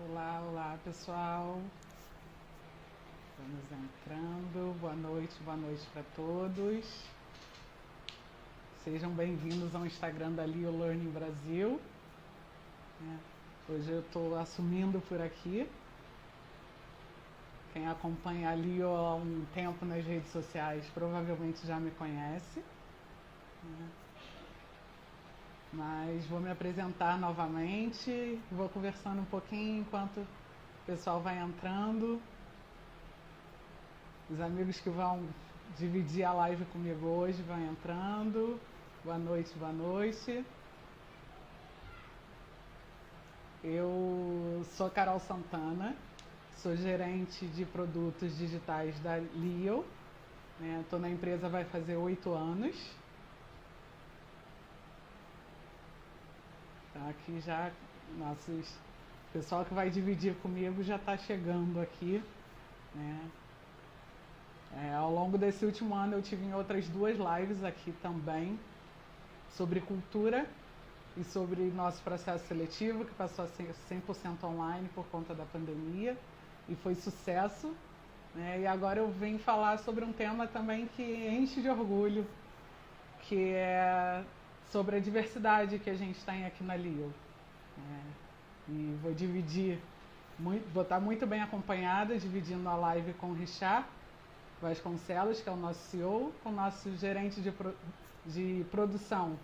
Olá, olá pessoal. Estamos entrando. Boa noite para todos. Sejam bem-vindos ao Instagram da Leo Learning Brasil. Hoje eu estou assumindo por aqui. Quem acompanha a Leo há um tempo nas redes sociais provavelmente já me conhece. Mas vou me apresentar novamente e vou conversando um pouquinho enquanto o pessoal vai entrando. Os amigos que vão dividir a live comigo hoje vão entrando. Boa noite, boa noite. Eu sou Carol Santana, sou gerente de produtos digitais da Leo. Estou na empresa vai fazer 8 anos. Então aqui já, o pessoal que vai dividir comigo já está chegando aqui. Ao longo desse último ano eu tive em outras 2 lives aqui também, sobre cultura e sobre nosso processo seletivo, que passou a ser 100% online por conta da pandemia, e foi sucesso. E agora eu venho falar sobre um tema também que enche de orgulho, que é sobre a diversidade que a gente tem aqui na Leo. E vou estar muito bem acompanhada, dividindo a live com o Richard Vasconcelos, que é o nosso CEO, com o nosso gerente de produção,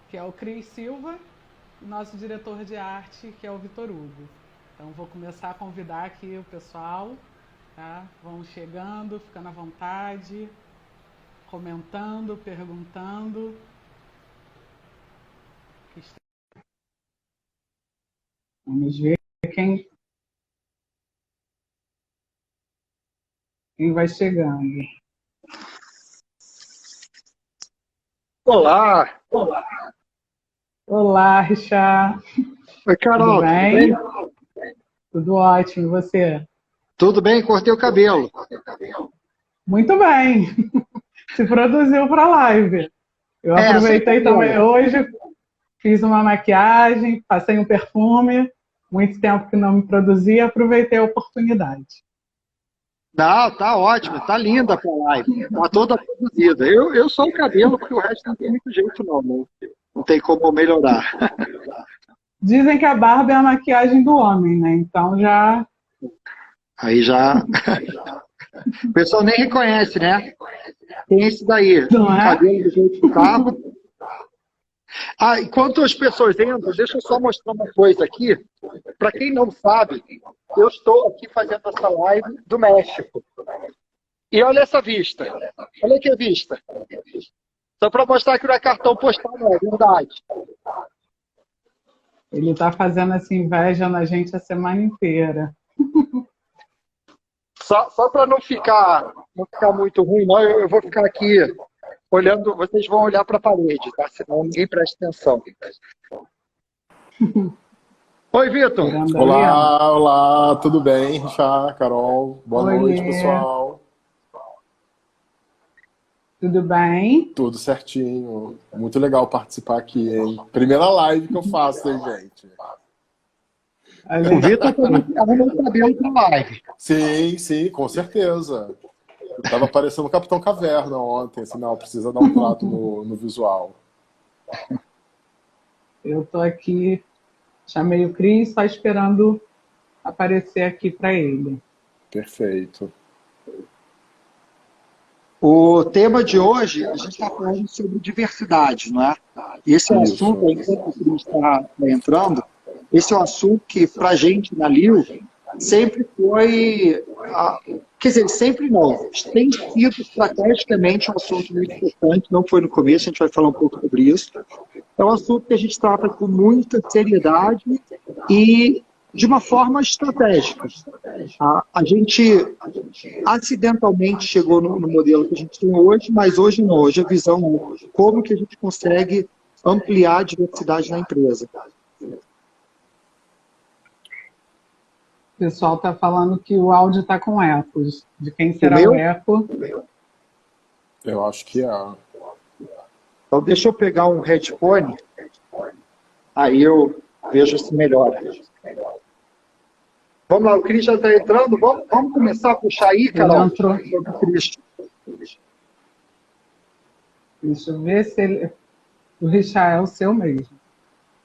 que é o Cris Silva, e nosso diretor de arte, que é o Vitor Hugo. Então vou começar a convidar aqui o pessoal, tá? Vão chegando, ficando à vontade, comentando, perguntando. Vamos ver quem vai chegando. Olá! Olá, Richard. Oi, Carol, tudo bem? Tudo ótimo, e você? Tudo bem? Cortei o cabelo. Muito bem. Se produziu para a live. Eu aproveitei também hoje, fiz uma maquiagem, passei um perfume, muito tempo que não me produzia, aproveitei a oportunidade. Não, tá ótimo, tá linda a live, tá toda produzida. Eu só o cabelo, porque o resto não tem muito jeito não tem como melhorar. Dizem que a barba é a maquiagem do homem, né? Então já... Aí já... O pessoal nem reconhece, né? Tem esse daí, Não o é? cabelo do jeito que tava. Enquanto as pessoas entram, deixa eu só mostrar uma coisa aqui. Para quem não sabe, eu estou aqui fazendo essa live do México. E olha essa vista. Olha que vista. Só para mostrar que não é cartão postal, não, é verdade. Ele está fazendo essa inveja na gente a semana inteira. Só para não ficar muito ruim, não, eu vou ficar aqui olhando, vocês vão olhar para a parede, tá? Senão ninguém presta atenção. Oi, Vitor. Olá, olá, tudo bem, Richard, Carol? Boa noite, pessoal. Tudo bem? Tudo certinho. Muito legal participar aqui, hein? Primeira live que eu faço, hein, gente? O Vitor arrumou o cabelo para live. Sim, com certeza. Eu tava parecendo o Capitão Caverna ontem, assim, não, precisa dar um trato no visual. Eu tô aqui, chamei o Cris, só esperando aparecer aqui para ele. Perfeito. O tema de hoje, a gente está falando sobre diversidade, não é? E esse é um assunto, enquanto o Cris está entrando, esse é um assunto que, para a gente na Leo, sempre foi... Quer dizer, sempre não. Tem sido estrategicamente um assunto muito importante, não foi no começo, a gente vai falar um pouco sobre isso. É um assunto que a gente trata com muita seriedade e de uma forma estratégica. A gente acidentalmente chegou no modelo que a gente tem hoje, mas hoje não. Hoje a visão é como que a gente consegue ampliar a diversidade na empresa. O pessoal está falando que o áudio está com ecos. De quem será o eco? Eu acho que é. Então, deixa eu pegar um headphone, aí eu vejo se melhora. Vamos lá, o Cris já está entrando. Vamos começar a puxar aí, Carol? Entrou. Sobre o Cris. Deixa eu ver se ele... O Richard é o seu mesmo.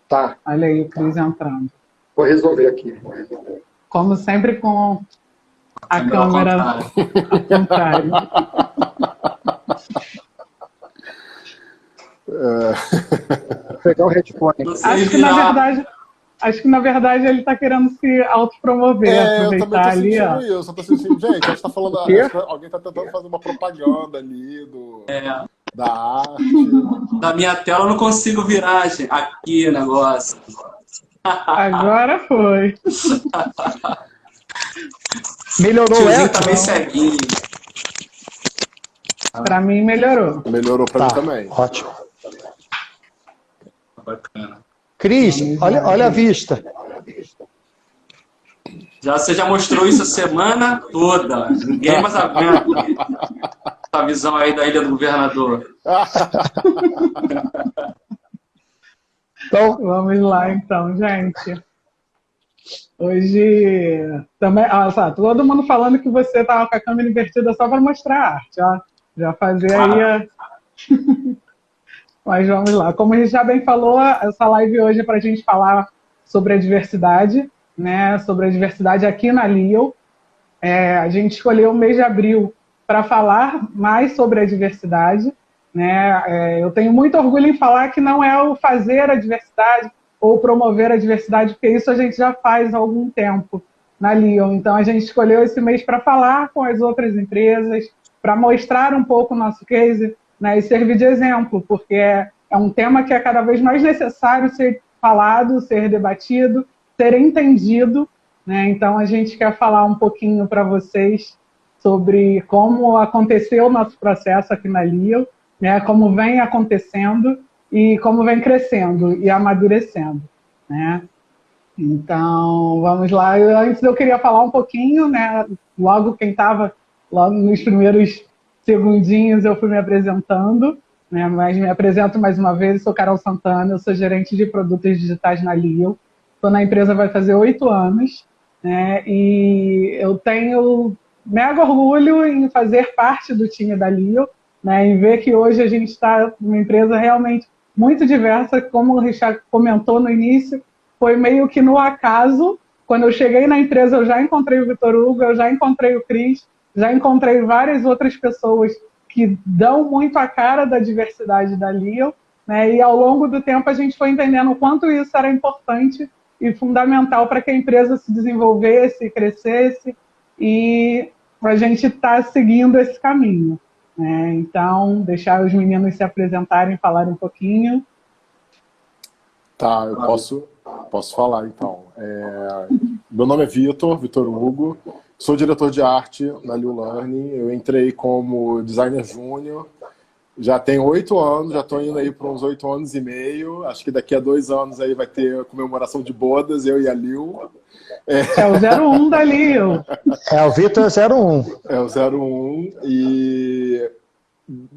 Tá, Olha aí o Cris entrando. vou resolver aqui. Como sempre com a Câmera câmera ao contrário. Vou pegar o headphone aqui. Acho que na verdade ele está querendo se autopromover. Eu também tô ali, sentindo ó. isso. Eu tô sentindo, gente, a gente tá falando. O quê? Alguém tá tentando fazer uma propaganda ali É, da arte. da minha tela eu não consigo virar, gente. Aqui o negócio. Agora foi. Melhorou Tiozinho essa? tá bem ceguinho. Para mim melhorou. Melhorou pra Tá, mim também. ótimo. Bacana. Cris, olha a vista. Você já mostrou isso a semana toda. Ninguém mais aguenta essa visão aí da Ilha do Governador. Então, Vamos lá, então, gente. Hoje também, todo mundo falando que você estava com a câmera invertida só para mostrar a arte, ó. Já fazer aí a... Mas vamos lá. Como a gente já bem falou, essa live hoje é para a gente falar sobre a diversidade, né? Sobre a diversidade aqui na Lio. A gente escolheu o mês de abril para falar mais sobre a diversidade, né? Eu tenho muito orgulho em falar que não é o fazer a diversidade ou promover a diversidade, porque isso a gente já faz há algum tempo na Lio. Então, a gente escolheu esse mês para falar com as outras empresas, para mostrar um pouco o nosso case, né, e servir de exemplo, porque é um tema que é cada vez mais necessário ser falado, ser debatido, ser entendido, né? Então, a gente quer falar um pouquinho para vocês sobre como aconteceu o nosso processo aqui na Lio, né, como vem acontecendo e como vem crescendo e amadurecendo, né? Então, vamos lá. Antes eu queria falar um pouquinho, né? Logo nos primeiros segundinhos eu fui me apresentando, né? Mas me apresento mais uma vez, sou Carol Santana, eu sou gerente de produtos digitais na Lio. Estou na empresa vai fazer 8 anos, né? E eu tenho mega orgulho em fazer parte do time da Lio, né? Em ver que hoje a gente está numa empresa realmente muito diversa, como o Richard comentou no início, foi meio que no acaso. Quando eu cheguei na empresa, eu já encontrei o Vitor Hugo, eu já encontrei o Cris, já encontrei várias outras pessoas que dão muito a cara da diversidade da Lio, né? E ao longo do tempo a gente foi entendendo o quanto isso era importante e fundamental para que a empresa se desenvolvesse, crescesse, e a gente está seguindo esse caminho, né? Então, deixar os meninos se apresentarem, falarem um pouquinho. Tá, eu posso falar então. Meu nome é Vitor Hugo, sou diretor de arte na Lio Learning. Eu entrei como designer júnior, já tenho 8 anos, já estou indo aí para uns 8 anos e meio. Acho que daqui a 2 anos aí vai ter a comemoração de bodas, eu e a Lio. É o 01 da Lio. o Vitor 01. É o 01. E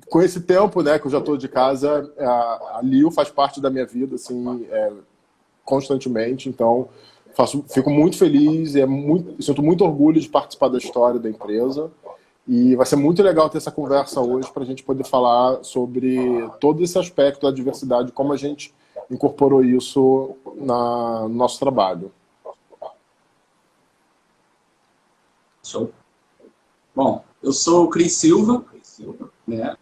com esse tempo, né, que eu já estou de casa, a Lio faz parte da minha vida, assim, constantemente. Então, fico muito feliz e sinto muito orgulho de participar da história da empresa. E vai ser muito legal ter essa conversa hoje para a gente poder falar sobre todo esse aspecto da diversidade, como a gente incorporou isso no nosso trabalho. Show. Bom, eu sou o Cris Silva, né?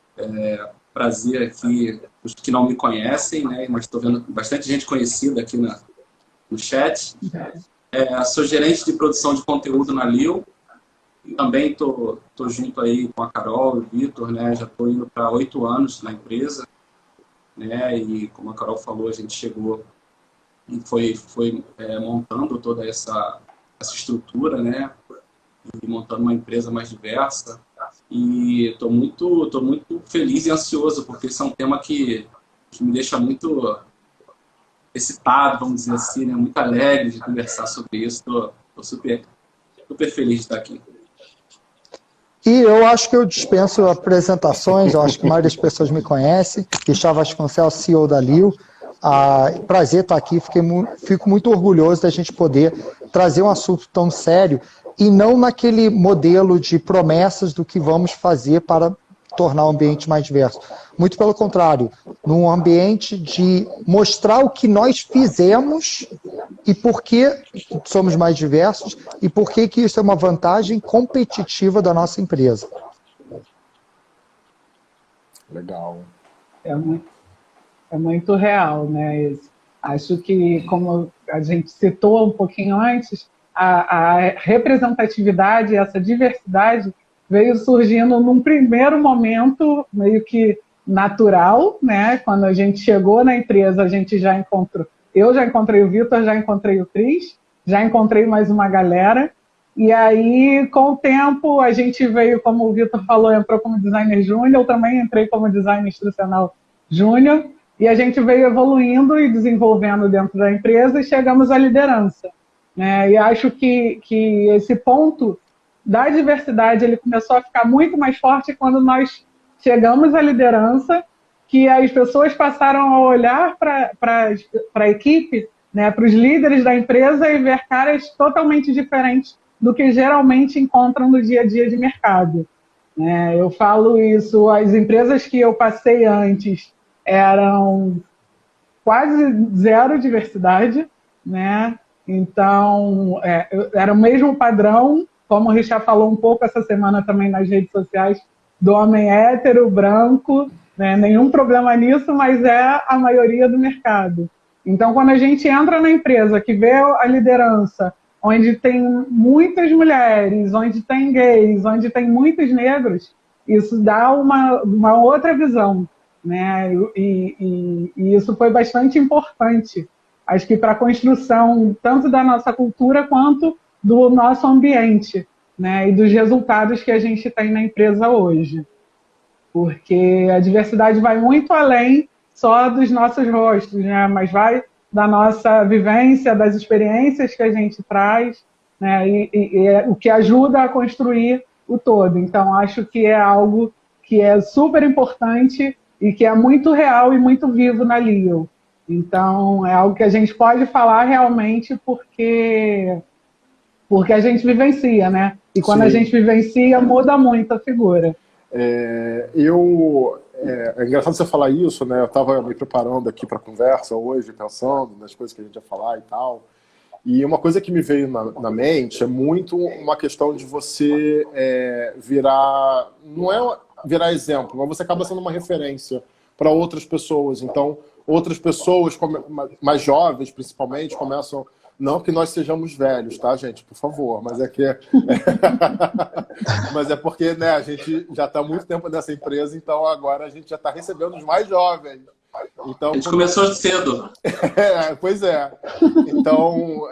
Prazer aqui, os que não me conhecem, né? Mas estou vendo bastante gente conhecida aqui no chat. Sou gerente de produção de conteúdo na Lio. Também tô junto aí com a Carol e o Vitor, né? Já estou indo para 8 anos na empresa, né? E como a Carol falou, a gente chegou e foi montando toda essa estrutura, né? E montando uma empresa mais diversa. E estou muito feliz e ansioso, porque esse é um tema que me deixa muito excitado, vamos dizer assim, né? Muito alegre de conversar sobre isso. Estou super feliz de estar aqui. E eu acho que eu dispenso apresentações, eu acho que a maioria das pessoas me conhece. Richard Vasconcelos, CEO da Lio. Prazer estar aqui, fico muito orgulhoso da gente poder trazer um assunto tão sério e não naquele modelo de promessas do que vamos fazer para tornar o ambiente mais diverso. Muito pelo contrário, num ambiente de mostrar o que nós fizemos e por que somos mais diversos e por que isso é uma vantagem competitiva da nossa empresa. Legal. É muito real, né? Acho que, como a gente citou um pouquinho antes, a representatividade, essa diversidade veio surgindo num primeiro momento meio que natural, né? Quando a gente chegou na empresa, a gente já encontrou. Eu já encontrei o Vitor, já encontrei o Cris, já encontrei mais uma galera. E aí, com o tempo, a gente veio, como o Vitor falou, entrou como designer júnior, eu também entrei como designer instrucional júnior, e a gente veio evoluindo e desenvolvendo dentro da empresa e chegamos à liderança, né? E acho que esse ponto da diversidade ele começou a ficar muito mais forte quando nós chegamos à liderança, que as pessoas passaram a olhar para a equipe, né, para os líderes da empresa e ver caras totalmente diferentes do que geralmente encontram no dia a dia de mercado. Eu falo isso, as empresas que eu passei antes eram quase zero diversidade, né? Então, era o mesmo padrão, como o Richard falou um pouco essa semana também nas redes sociais, do homem hétero, branco, né? Nenhum problema nisso, mas é a maioria do mercado. Então, quando a gente entra na empresa que vê a liderança, onde tem muitas mulheres, onde tem gays, onde tem muitos negros, isso dá uma outra visão, né? E isso foi bastante importante, acho que para a construção tanto da nossa cultura quanto do nosso ambiente, né? E dos resultados que a gente tem na empresa hoje. Porque a diversidade vai muito além só dos nossos rostos, né? Mas vai da nossa vivência, das experiências que a gente traz, né? E é o que ajuda a construir o todo. Então, acho que é algo que é super importante e que é muito real e muito vivo na Leo. Então, é algo que a gente pode falar realmente porque a gente vivencia, né? E quando a gente vivencia, muda muito a figura. É engraçado você falar isso, né? Eu estava me preparando aqui para a conversa hoje, pensando nas coisas que a gente ia falar e tal. E uma coisa que me veio na mente é muito uma questão de você virar... Não é virar exemplo, mas você acaba sendo uma referência para outras pessoas. Então, outras pessoas, mais jovens principalmente, começam... Não que nós sejamos velhos, tá, gente? Por favor. Mas é que... Mas é porque, né, a gente já está há muito tempo nessa empresa, então agora a gente já está recebendo os mais jovens. Então, a gente começou cedo. Pois é. Então,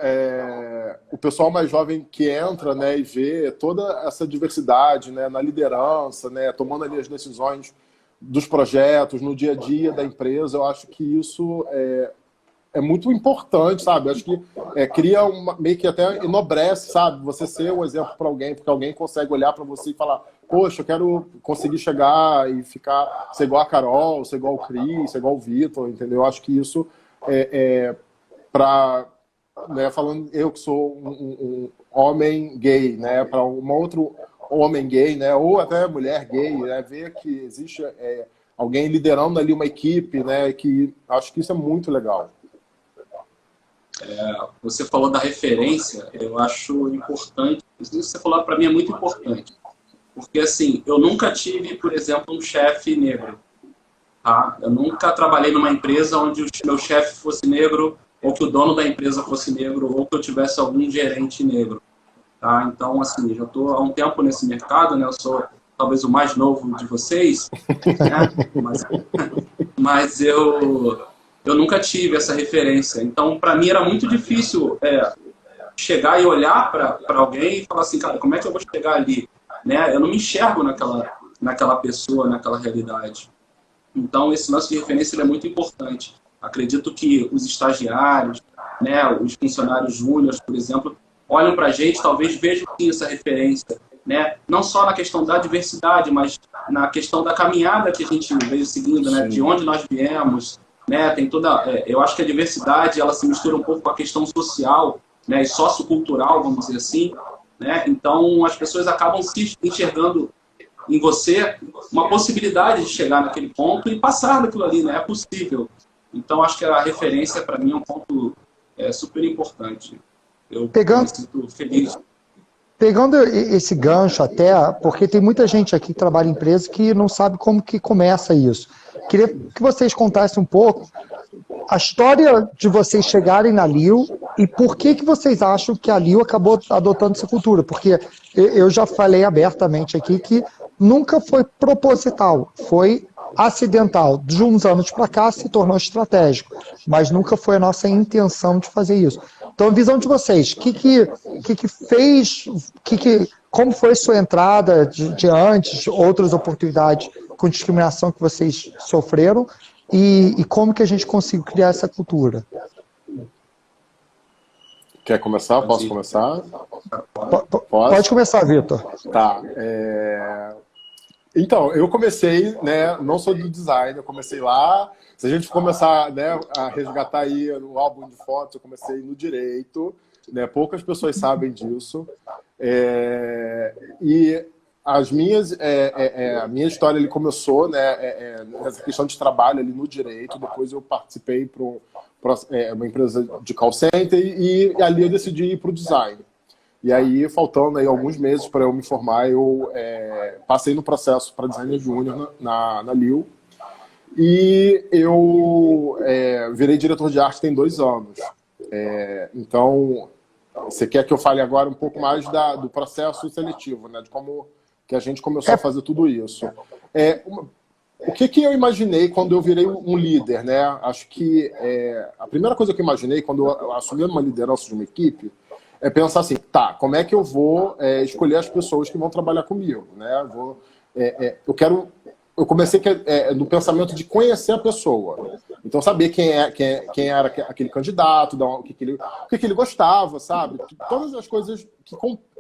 o pessoal mais jovem que entra, né, e vê toda essa diversidade, né, na liderança, né, tomando ali as decisões dos projetos, no dia a dia da empresa, eu acho que isso é muito importante, sabe? Acho que cria meio que até enobrece, sabe? Você ser um exemplo para alguém, porque alguém consegue olhar para você e falar: poxa, eu quero conseguir chegar e ser igual a Carol, ser igual o Cris, ser igual o Vitor, entendeu? Acho que isso para, né, falando eu que sou um homem gay, né, para um outro homem gay, né, ou até mulher gay, né, ver que existe alguém liderando ali uma equipe, né, que acho que isso é muito legal. Você falou da referência, eu acho importante. Isso que você falou para mim é muito importante. Porque, assim, eu nunca tive, por exemplo, um chefe negro. Tá? Eu nunca trabalhei numa empresa onde o meu chefe fosse negro, ou que o dono da empresa fosse negro, ou que eu tivesse algum gerente negro. Tá? Então, assim, já estou há um tempo nesse mercado, né? Eu sou talvez o mais novo de vocês, né? Mas eu nunca tive essa referência. Então, para mim, era muito difícil chegar e olhar para alguém e falar assim, cara, como é que eu vou chegar ali? Né? Eu não me enxergo naquela pessoa, naquela realidade. Então, esse lance de referência é muito importante. Acredito que os estagiários, né, os funcionários júniores, por exemplo, olham para a gente, talvez vejam sim essa referência. Né? Não só na questão da diversidade, mas na questão da caminhada que a gente veio seguindo, né? De onde nós viemos, né? Tem toda, eu acho que a diversidade ela se mistura um pouco com a questão social, né, e sociocultural, vamos dizer assim, né? Então as pessoas acabam se enxergando em você uma possibilidade de chegar naquele ponto e passar daquilo ali, né? É possível. Então acho que a referência para mim é um ponto super importante. Eu me sinto feliz. Pegando esse gancho até, porque tem muita gente aqui que trabalha em empresa que não sabe como que começa isso. Queria que vocês contassem um pouco a história de vocês chegarem na Lio e por que vocês acham que a Lio acabou adotando essa cultura. Porque eu já falei abertamente aqui que nunca foi proposital, foi acidental. De uns anos para cá se tornou estratégico, mas nunca foi a nossa intenção de fazer isso. Então, a visão de vocês, como foi sua entrada de antes, outras oportunidades com discriminação que vocês sofreram e como que a gente conseguiu criar essa cultura? Quer começar? Posso começar? Pode começar, Vitor. Tá. Então, eu comecei, né, não sou do design, eu comecei lá. Se a gente começar, né, a resgatar aí no álbum de fotos, eu comecei no direito, né, poucas pessoas sabem disso. E a minha história ali começou, né, nessa questão de trabalho ali no direito. Depois eu participei para uma empresa de call center e ali eu decidi ir para o design. E aí, faltando aí alguns meses para eu me formar, eu passei no processo para designer júnior na Lio. E eu virei diretor de arte tem 2 anos. Então, você quer que eu fale agora um pouco mais do processo seletivo, né? De como que a gente começou a fazer tudo isso. O que eu imaginei quando eu virei um líder, né? Acho que a primeira coisa que eu imaginei quando eu assumi uma liderança de uma equipe é pensar assim, tá, como é que eu vou escolher as pessoas que vão trabalhar comigo, né? Eu comecei no pensamento de conhecer a pessoa. Então, saber quem era aquele candidato, o que ele gostava, sabe? Todas as coisas que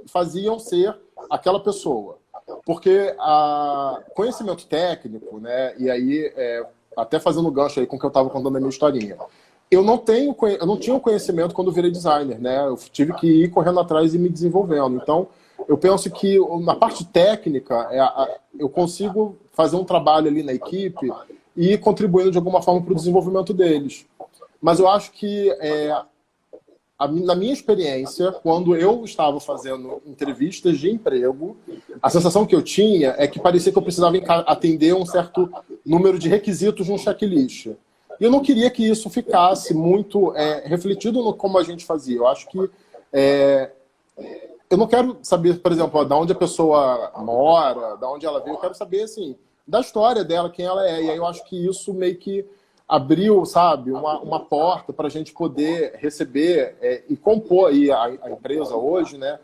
faziam ser aquela pessoa. Porque conhecimento técnico, né? E aí, até fazendo gancho aí com o que eu estava contando a minha historinha. Eu não tinha o conhecimento quando eu virei designer, né? Eu tive que ir correndo atrás e me desenvolvendo. Então, eu penso que na parte técnica, eu consigo fazer um trabalho ali na equipe e ir contribuindo de alguma forma para o desenvolvimento deles. Mas eu acho que, na minha experiência, quando eu estava fazendo entrevistas de emprego, a sensação que eu tinha é que parecia que eu precisava atender um certo número de requisitos num checklist. E eu não queria que isso ficasse muito refletido no como a gente fazia. Eu acho que eu não quero saber, por exemplo, de onde a pessoa mora, de onde ela veio. Eu quero saber, assim, da história dela, quem ela é. E aí eu acho que isso meio que abriu, sabe, uma porta para a gente poder receber e compor aí a empresa hoje, né,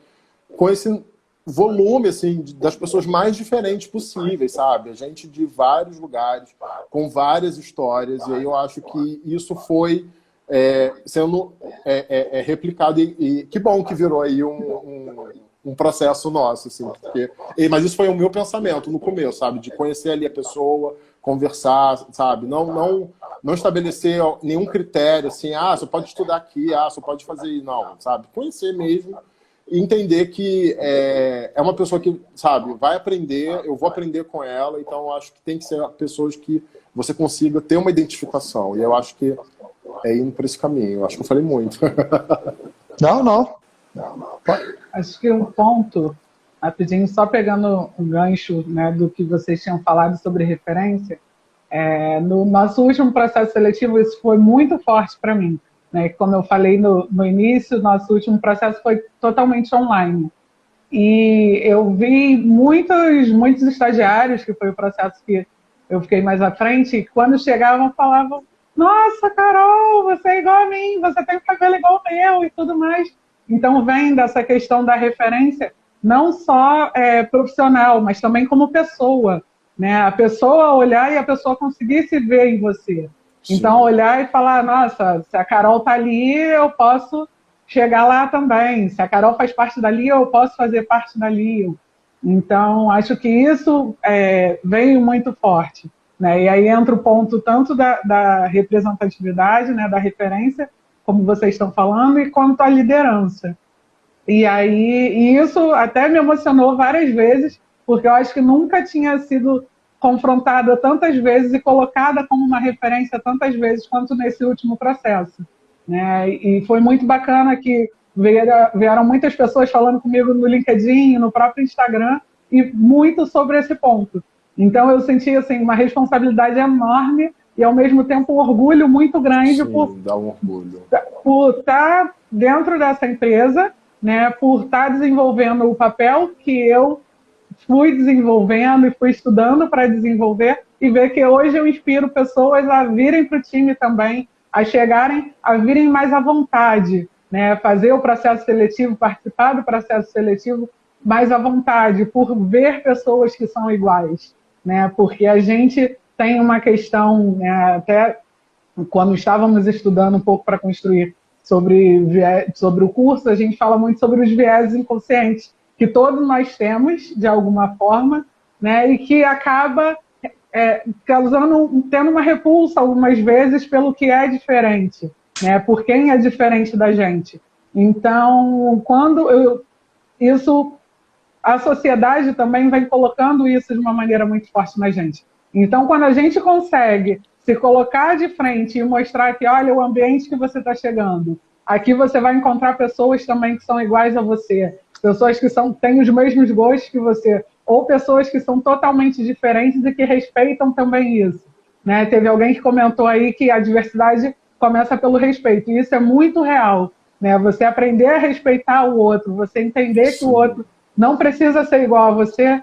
com esse volume, assim, das pessoas mais diferentes possíveis, sabe? A gente de vários lugares, com várias histórias. E aí eu acho que isso foi sendo replicado e que bom que virou aí um processo nosso, assim, mas isso foi o meu pensamento no começo, sabe, de conhecer ali a pessoa, conversar, sabe, não estabelecer nenhum critério, assim, só pode estudar aqui, só pode fazer, não, sabe, conhecer mesmo e entender que é uma pessoa que, sabe, vai aprender, eu vou aprender com ela, então eu acho que tem que ser pessoas que você consiga ter uma identificação, e eu acho que indo por esse caminho. Acho que eu falei muito. Não. Acho que um ponto, rapidinho, só pegando um gancho, né, do que vocês tinham falado sobre referência, no nosso último processo seletivo isso foi muito forte para mim. Né? Como eu falei no início, nosso último processo foi totalmente online. E eu vi muitos estagiários, que foi o processo que eu fiquei mais à frente, e quando chegavam falavam: nossa, Carol, você é igual a mim, você tem um cabelo igual ao meu e tudo mais. Então vem dessa questão da referência, não só profissional, mas também como pessoa. Né? A pessoa olhar e a pessoa conseguir se ver em você. Sim. Então olhar e falar, nossa, se a Carol está ali, eu posso chegar lá também. Se a Carol faz parte dali, eu posso fazer parte dali. Então acho que isso veio muito forte. né? E aí entra o ponto tanto da representatividade, né, da referência, como vocês estão falando, e quanto à liderança. E aí isso até me emocionou várias vezes, porque eu acho que nunca tinha sido confrontada tantas vezes e colocada como uma referência tantas vezes quanto nesse último processo, né? E foi muito bacana que vieram muitas pessoas falando comigo no LinkedIn, no próprio Instagram, e muito sobre esse ponto. Então eu senti assim, uma responsabilidade enorme e ao mesmo tempo um orgulho muito grande. Sim, dá um orgulho. Por estar dentro dessa empresa, né, por estar desenvolvendo o papel que eu fui desenvolvendo e fui estudando para desenvolver, e ver que hoje eu inspiro pessoas a virem para o time também, a chegarem, a virem mais à vontade, né, fazer o processo seletivo, participar do processo seletivo mais à vontade, por ver pessoas que são iguais, né, porque a gente tem uma questão, né, até quando estávamos estudando um pouco para construir sobre o curso, a gente fala muito sobre os viéses inconscientes, que todos nós temos, de alguma forma, né, e que acaba tendo uma repulsa, algumas vezes, pelo que é diferente, né, por quem é diferente da gente. Então, a sociedade também vem colocando isso de uma maneira muito forte na gente. Então, quando a gente consegue se colocar de frente e mostrar que, olha, o ambiente que você está chegando, aqui você vai encontrar pessoas também que são iguais a você, pessoas que têm os mesmos gostos que você, ou pessoas que são totalmente diferentes e que respeitam também isso, né? Teve alguém que comentou aí que a diversidade começa pelo respeito, e isso é muito real, né? Você aprender a respeitar o outro, você entender que o outro não precisa ser igual a você,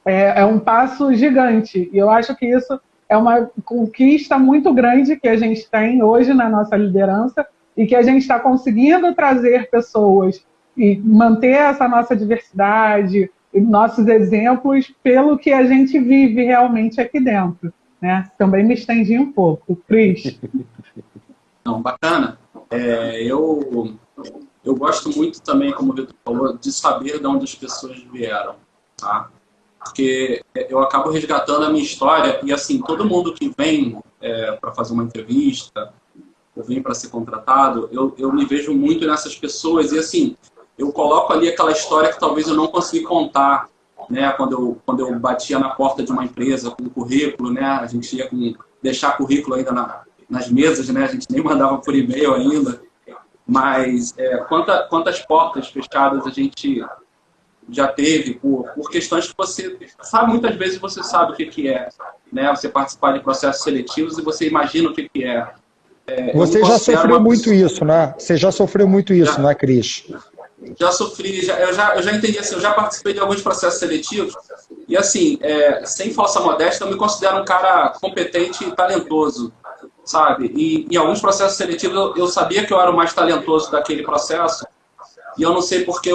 é um passo gigante. E eu acho que isso é uma conquista muito grande que a gente tem hoje na nossa liderança e que a gente está conseguindo trazer pessoas e manter essa nossa diversidade, e nossos exemplos, pelo que a gente vive realmente aqui dentro, né? Também me estendi um pouco. Cris? Não, bacana. Eu gosto muito também, como o Vitor falou, de saber de onde as pessoas vieram, tá? Porque eu acabo resgatando a minha história e, assim, todo mundo que vem para fazer uma entrevista ou vem para ser contratado, eu me vejo muito nessas pessoas e, assim, eu coloco ali aquela história que talvez eu não consegui contar, né? Quando eu batia na porta de uma empresa com currículo, né? A gente ia deixar currículo ainda nas mesas, né? A gente nem mandava por e-mail ainda. Mas quantas portas fechadas a gente já teve por questões que você sabe, muitas vezes você sabe o que é, né? Você participar de processos seletivos e você imagina o que é. Você já sofreu muito isso, né? Você já sofreu muito isso, né, Cris? Já sofri, eu já entendi assim, eu já participei de alguns processos seletivos e, assim, sem falsa modéstia, eu me considero um cara competente e talentoso, sabe? E em alguns processos seletivos eu sabia que eu era o mais talentoso daquele processo e eu não sei porque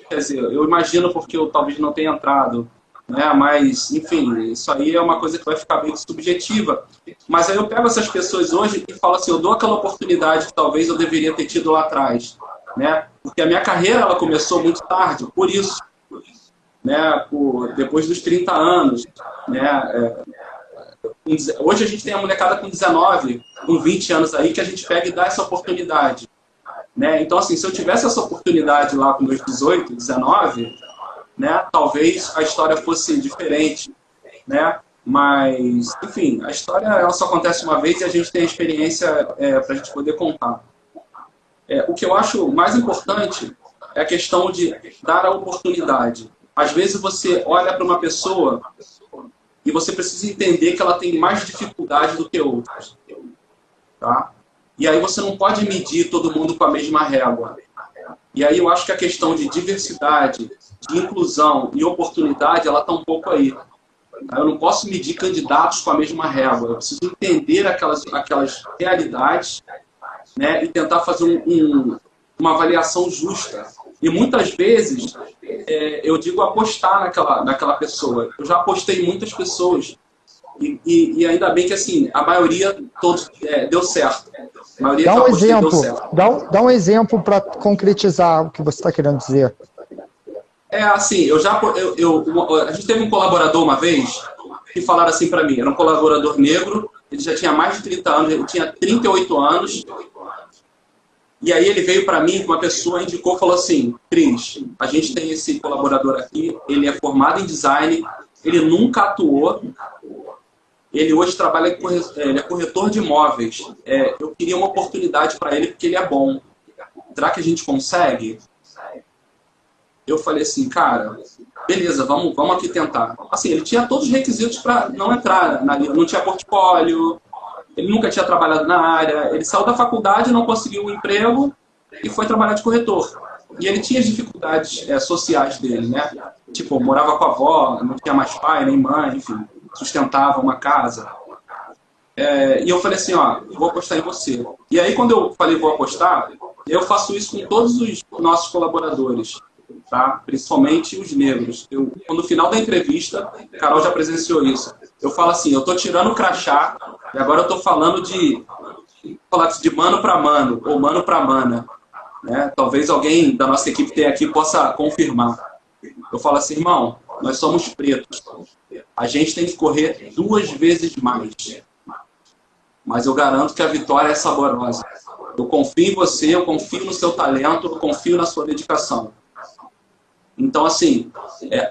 quer dizer, eu imagino porque eu talvez não tenha entrado, né? Mas, enfim, isso aí é uma coisa que vai ficar bem subjetiva. Mas aí eu pego essas pessoas hoje e falo assim, eu dou aquela oportunidade que talvez eu deveria ter tido lá atrás, né? Porque a minha carreira ela começou muito tarde, por isso, né? Depois dos 30 anos, né? Hoje a gente tem a molecada com 19, com 20 anos aí, que a gente pega e dá essa oportunidade, né? Então, assim, se eu tivesse essa oportunidade lá com meus 18, 19, né? Talvez a história fosse diferente, né? Mas, enfim, a história ela só acontece uma vez e a gente tem a experiência para a gente poder contar. O que eu acho mais importante é a questão de dar a oportunidade. Às vezes você olha para uma pessoa e você precisa entender que ela tem mais dificuldade do que outros. Tá? E aí você não pode medir todo mundo com a mesma régua. E aí eu acho que a questão de diversidade, de inclusão e oportunidade, ela está um pouco aí. Eu não posso medir candidatos com a mesma régua. Eu preciso entender aquelas realidades, né, e tentar fazer uma avaliação justa. E muitas vezes eu digo apostar naquela pessoa. Eu já apostei em muitas pessoas. E ainda bem que assim, a maioria deu certo. A maioria dá um exemplo, deu certo. Dá um exemplo para concretizar o que você está querendo dizer. Assim, a gente teve um colaborador uma vez que falaram assim para mim. Era um colaborador negro, ele já tinha mais de 30 anos, ele tinha 38 anos. E aí ele veio para mim, uma pessoa indicou, falou assim, Cris, a gente tem esse colaborador aqui, ele é formado em design, ele nunca atuou, ele hoje trabalha, ele é corretor de imóveis. Eu queria uma oportunidade para ele porque ele é bom. Será que a gente consegue? Eu falei assim, cara, beleza, vamos aqui tentar. Assim, ele tinha todos os requisitos para não entrar, não tinha portfólio, ele nunca tinha trabalhado na área, ele saiu da faculdade, não conseguiu um emprego e foi trabalhar de corretor. E ele tinha as dificuldades sociais dele, né? Tipo, morava com a avó, não tinha mais pai nem mãe, enfim, sustentava uma casa. E eu falei assim, ó, vou apostar em você. E aí quando eu falei vou apostar, eu faço isso com todos os nossos colaboradores, tá? Principalmente os negros. No final da entrevista, a Carol já presenciou isso. Eu falo assim, eu tô tirando o crachá e agora eu tô falando de mano para mano ou mano para mana, né? Talvez alguém da nossa equipe tenha aqui possa confirmar. Eu falo assim, irmão, nós somos pretos. A gente tem que correr 2 vezes mais. Mas eu garanto que a vitória é saborosa. Eu confio em você, eu confio no seu talento, eu confio na sua dedicação. Então, assim,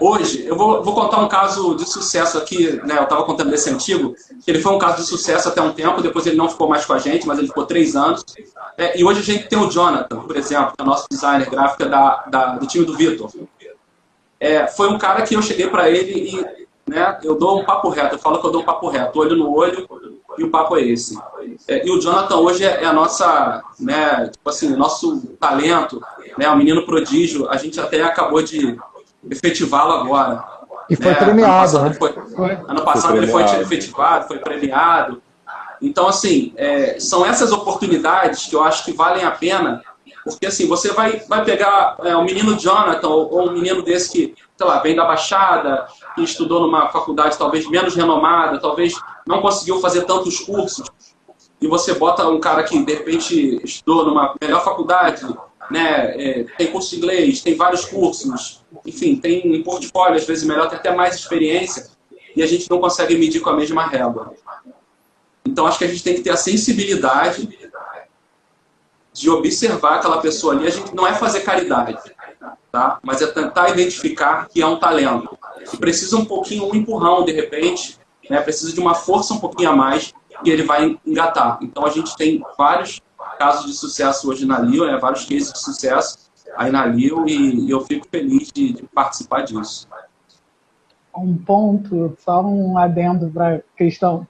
hoje, eu vou contar um caso de sucesso aqui, né? Eu estava contando desse antigo, que ele foi um caso de sucesso até um tempo, depois ele não ficou mais com a gente, mas ele ficou 3 anos. E hoje a gente tem o Jonathan, por exemplo, que é o nosso designer gráfico do time do Vitor. Foi um cara que eu cheguei para ele e, né, eu dou um papo reto, eu falo que eu dou um papo reto, olho no olho, e o papo é esse. E o Jonathan hoje é a nossa, né, tipo assim, nosso talento, né, o menino prodígio, a gente até acabou de efetivá-lo agora. E foi premiado, né? Ano passado ele foi efetivado, foi premiado. Então, assim, são essas oportunidades que eu acho que valem a pena, porque assim, você vai pegar um menino Jonathan ou um menino desse que, sei lá, vem da Baixada, que estudou numa faculdade talvez menos renomada, talvez não conseguiu fazer tantos cursos, e você bota um cara que, de repente, estudou numa melhor faculdade, né, tem curso de inglês, tem vários cursos, enfim, tem um portfólio, às vezes melhor, tem até mais experiência, e a gente não consegue medir com a mesma régua. Então, acho que a gente tem que ter a sensibilidade de observar aquela pessoa ali. A gente não é fazer caridade, tá? Mas é tentar identificar que é um talento. E precisa um pouquinho, um empurrão, de repente, né? Precisa de uma força um pouquinho a mais que ele vai engatar. Então, a gente tem vários casos de sucesso hoje na Lio, vários cases de sucesso aí na Lio, e eu fico feliz de participar disso. Um ponto, só um adendo para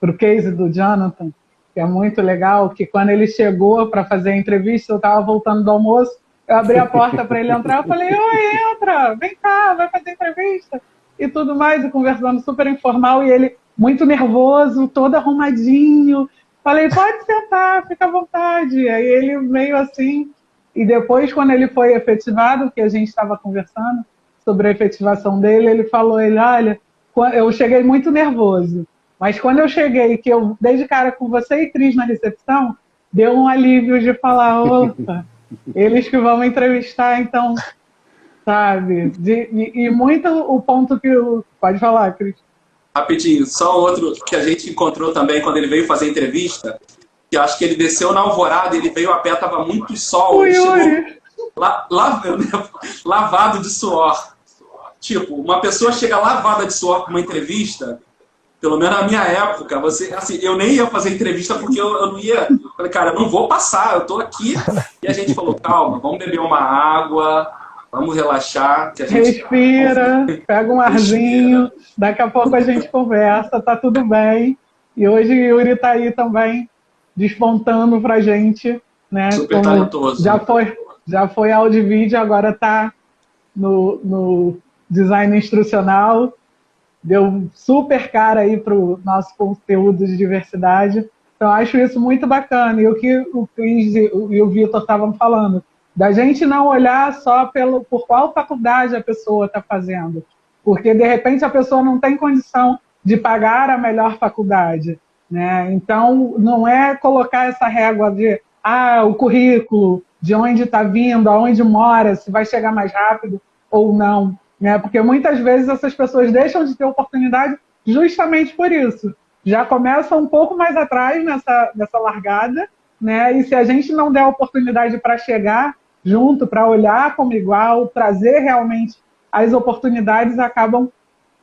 o case do Jonathan, que é muito legal, que quando ele chegou para fazer a entrevista, eu estava voltando do almoço, eu abri a porta para ele entrar, eu falei, oi, entra, vem cá, vai fazer entrevista, e tudo mais, e conversando super informal, e ele muito nervoso, todo arrumadinho, falei, pode sentar, fica à vontade, aí ele meio assim, e depois quando ele foi efetivado, que a gente estava conversando sobre a efetivação dele, ele falou, olha, eu cheguei muito nervoso, mas quando eu cheguei, que eu dei de cara com você e Cris na recepção, deu um alívio de falar, opa, eles que vão me entrevistar, então, sabe? E muito o ponto que pode falar, Cris. Rapidinho, só outro que a gente encontrou também quando ele veio fazer entrevista, que eu acho que ele desceu na Alvorada, ele veio a pé, tava muito sol, ele chegou lavado de suor. Tipo, uma pessoa chega lavada de suor para uma entrevista, pelo menos na minha época, assim, eu nem ia fazer entrevista porque eu não ia. Falei, cara, eu não vou passar, eu tô aqui. E a gente falou, calma, vamos beber uma água, vamos relaxar. Que a gente... Respira, pega um arzinho, daqui a pouco a gente conversa, tá tudo bem. E hoje o Yuri tá aí também, despontando pra gente, né? Super talentoso. Já foi áudio e vídeo, agora tá no design instrucional. Deu super cara aí para o nosso conteúdo de diversidade. Então, acho isso muito bacana. E o que o Cris e o Vitor estavam falando, da gente não olhar só por qual faculdade a pessoa está fazendo. Porque, de repente, a pessoa não tem condição de pagar a melhor faculdade, né? Então, não é colocar essa régua de o currículo, de onde está vindo, aonde mora, se vai chegar mais rápido ou não. Né? Porque muitas vezes essas pessoas deixam de ter oportunidade justamente por isso. Já começa um pouco mais atrás nessa largada, né? E se a gente não der oportunidade para chegar junto, para olhar como igual, trazer realmente as oportunidades, acabam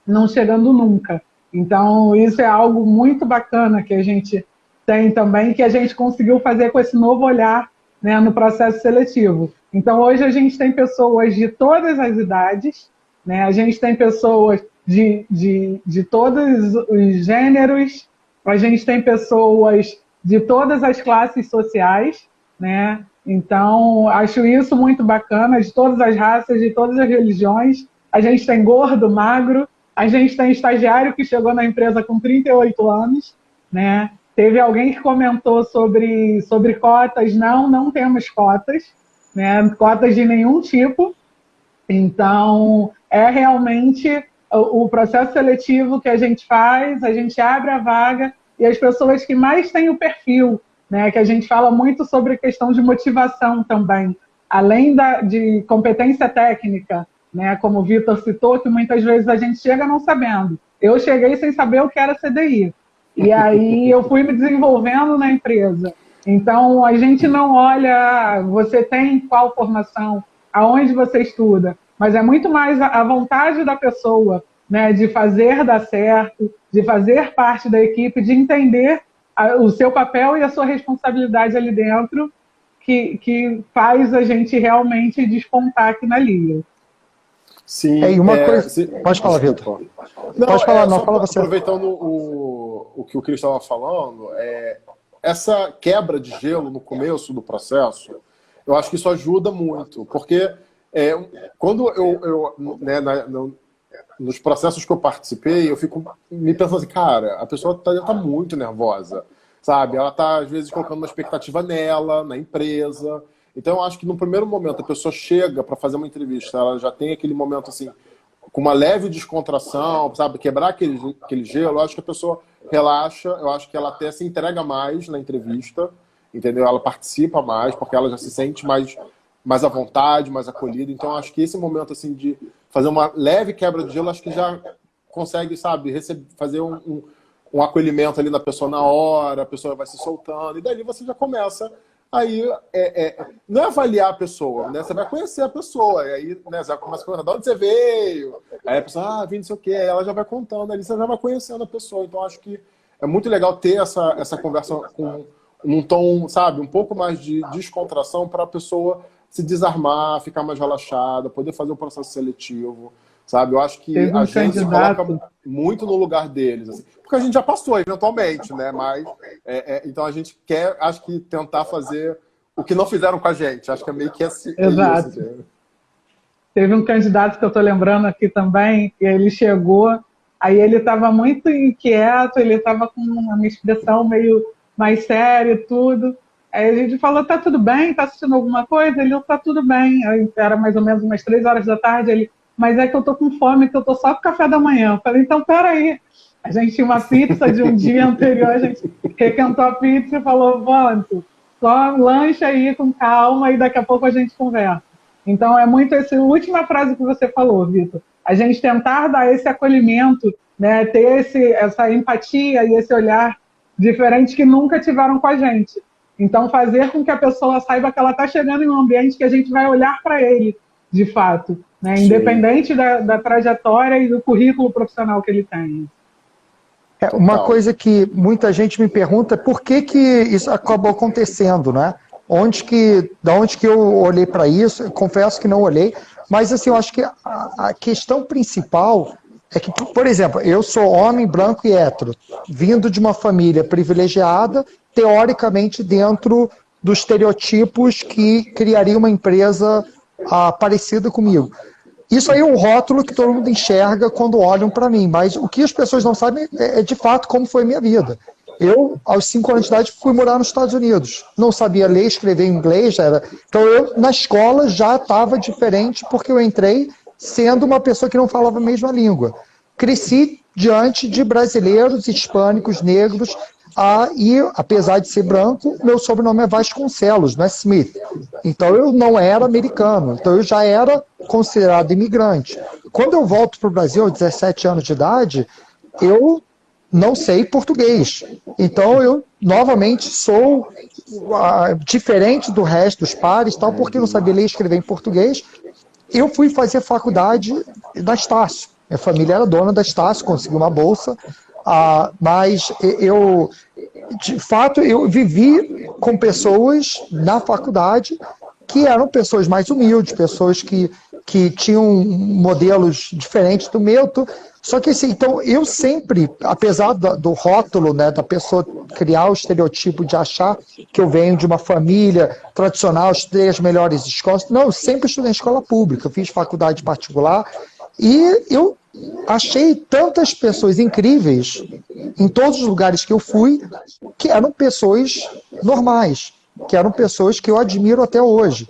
não chegando nunca. Então, isso é algo muito bacana que a gente tem também, que a gente conseguiu fazer com esse novo olhar, né, no processo seletivo. Então, hoje a gente tem pessoas de todas as idades, né? A gente tem pessoas de todos os gêneros, a gente tem pessoas de todas as classes sociais, né? Então, acho isso muito bacana, de todas as raças, de todas as religiões. A gente tem gordo, magro, a gente tem estagiário que chegou na empresa com 38 anos, né? Teve alguém que comentou sobre cotas. Não temos cotas, né? Cotas de nenhum tipo. Então, é realmente o processo seletivo que a gente faz, a gente abre a vaga e as pessoas que mais têm o perfil, né? Que a gente fala muito sobre questão de motivação também, além de competência técnica, né? Como o Vitor citou, que muitas vezes a gente chega não sabendo. Eu cheguei sem saber o que era CDI. E aí eu fui me desenvolvendo na empresa. Então, a gente não olha, você tem qual formação, aonde você estuda, mas é muito mais a vontade da pessoa, né, de fazer dar certo, de fazer parte da equipe, de entender o seu papel e a sua responsabilidade ali dentro, que faz a gente realmente despontar aqui na Lia. Sim. E uma coisa... Pode falar, Vitor. Pode falar, não, fala você. Aproveitando o que o Cris estava falando, essa quebra de gelo no começo do processo, eu acho que isso ajuda muito, porque quando né, nos processos que eu participei, eu fico me pensando assim, cara, a pessoa tá muito nervosa, sabe? Ela tá, às vezes, colocando uma expectativa nela, na empresa. Então, eu acho que no primeiro momento a pessoa chega para fazer uma entrevista, ela já tem aquele momento assim, com uma leve descontração, sabe? Quebrar aquele gelo, eu acho que a pessoa relaxa, eu acho que ela até se entrega mais na entrevista, entendeu? Ela participa mais, porque ela já se sente mais à vontade, mais acolhida. Então, eu acho que esse momento assim de fazer uma leve quebra de gelo, acho que já consegue, sabe, fazer um acolhimento ali na pessoa na hora, a pessoa vai se soltando, e dali você já começa. Aí, não é avaliar a pessoa, né? Você vai conhecer a pessoa, e aí, né, você começa a perguntar de onde você veio, aí a pessoa, vim não sei o quê, aí ela já vai contando, ali você já vai conhecendo a pessoa. Então, acho que é muito legal ter essa conversa com um tom, sabe, um pouco mais de descontração para a pessoa se desarmar, ficar mais relaxada, poder fazer o processo seletivo, sabe? Eu acho que a gente se coloca muito no lugar deles, assim, porque a gente já passou eventualmente, né? Mas então a gente quer, acho que tentar fazer o que não fizeram com a gente. Acho que é meio que assim. Exato. Isso. Teve um candidato que eu estou lembrando aqui também, que ele chegou, aí ele estava muito inquieto, ele estava com uma expressão meio mais séria e tudo. Aí a gente falou, tá tudo bem? Tá assistindo alguma coisa? Ele, tá tudo bem. Aí era mais ou menos umas 3 horas da tarde, ele, mas é que eu tô com fome, que eu tô só com café da manhã. Eu falei, então peraí. A gente tinha uma pizza de um dia anterior, a gente requentou a pizza e falou, Vanto, só lancha aí com calma e daqui a pouco a gente conversa. Então é muito essa última frase que você falou, Vitor. A gente tentar dar esse acolhimento, né, ter essa empatia e esse olhar diferente que nunca tiveram com a gente. Então, fazer com que a pessoa saiba que ela está chegando em um ambiente que a gente vai olhar para ele, de fato, né? Independente da trajetória e do currículo profissional que ele tem. Uma coisa que muita gente me pergunta é por que isso acabou acontecendo, né? Da onde que eu olhei para isso? Eu confesso que não olhei, mas assim, eu acho que a questão principal é que, por exemplo, eu sou homem, branco e hétero, vindo de uma família privilegiada, teoricamente dentro dos estereotipos que criaria uma empresa parecida comigo. Isso aí é um rótulo que todo mundo enxerga quando olham para mim, mas o que as pessoas não sabem é de fato como foi a minha vida. Eu, aos 5 anos de idade, fui morar nos Estados Unidos. Não sabia ler, escrever em inglês. Então, eu, na escola, já estava diferente, porque eu entrei sendo uma pessoa que não falava a mesma língua. Cresci diante de brasileiros, hispânicos, negros, e, apesar de ser branco, meu sobrenome é Vasconcelos, não é Smith. Então, eu não era americano. Então, eu já era considerado imigrante. Quando eu volto para o Brasil, aos 17 anos de idade, eu não sei português. Então, eu, novamente, sou diferente do resto dos pares, tal, porque eu não sabia ler e escrever em português. Eu fui fazer faculdade da Estácio. Minha família era dona da Estácio, consegui uma bolsa, mas eu, de fato, eu vivi com pessoas na faculdade que eram pessoas mais humildes, pessoas que tinham modelos diferentes do meu. Só que assim, então eu sempre, apesar do rótulo, né, da pessoa criar o estereotipo de achar que eu venho de uma família tradicional, estudei as melhores escolas, não, eu sempre estudei em escola pública, eu fiz faculdade particular e eu achei tantas pessoas incríveis em todos os lugares que eu fui, que eram pessoas normais, que eram pessoas que eu admiro até hoje.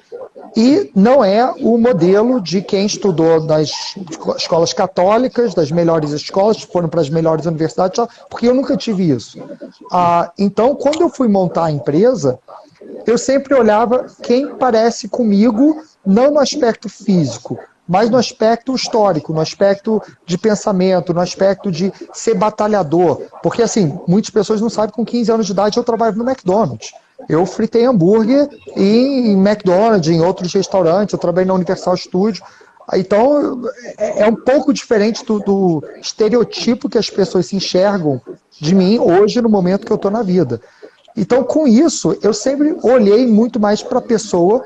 E não é o modelo de quem estudou nas escolas católicas, das melhores escolas, foram para as melhores universidades, porque eu nunca tive isso. Então, quando eu fui montar a empresa, eu sempre olhava quem parece comigo, não no aspecto físico, mas no aspecto histórico, no aspecto de pensamento, no aspecto de ser batalhador. Porque, assim, muitas pessoas não sabem que com 15 anos de idade eu trabalho no McDonald's. Eu fritei hambúrguer em McDonald's, em outros restaurantes, eu trabalhei na Universal Studios. Então, é um pouco diferente do estereotipo que as pessoas se enxergam de mim hoje, no momento que eu estou na vida. Então, com isso, eu sempre olhei muito mais para a pessoa.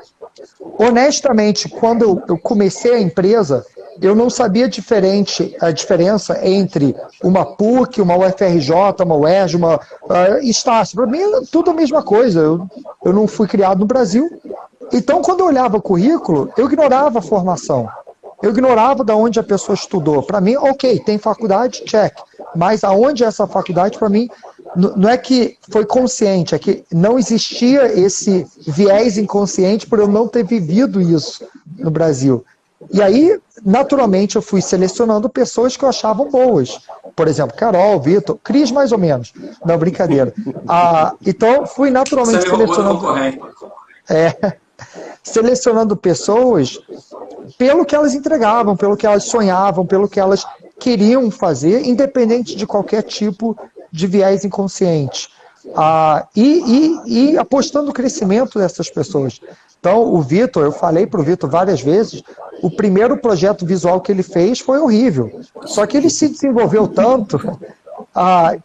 Honestamente, quando eu comecei a empresa, eu não sabia a diferença entre uma PUC, uma UFRJ, uma UERJ, uma Estácio. Para mim, é tudo a mesma coisa. Eu não fui criado no Brasil. Então, quando eu olhava o currículo, eu ignorava a formação. Eu ignorava de onde a pessoa estudou. Para mim, ok, tem faculdade, check. Mas aonde é essa faculdade, para mim, não é que foi consciente, é que não existia esse viés inconsciente por eu não ter vivido isso no Brasil. E aí, naturalmente, eu fui selecionando pessoas que eu achava boas. Por exemplo, Carol, Vitor, Cris mais ou menos. Não, brincadeira. Então, fui naturalmente selecionando pessoas pelo que elas entregavam, pelo que elas sonhavam, pelo que elas queriam fazer, independente de qualquer tipo de viés inconsciente. E apostando no crescimento dessas pessoas. Então, o Vitor, eu falei para o Vitor várias vezes, o primeiro projeto visual que ele fez foi horrível. Só que ele se desenvolveu tanto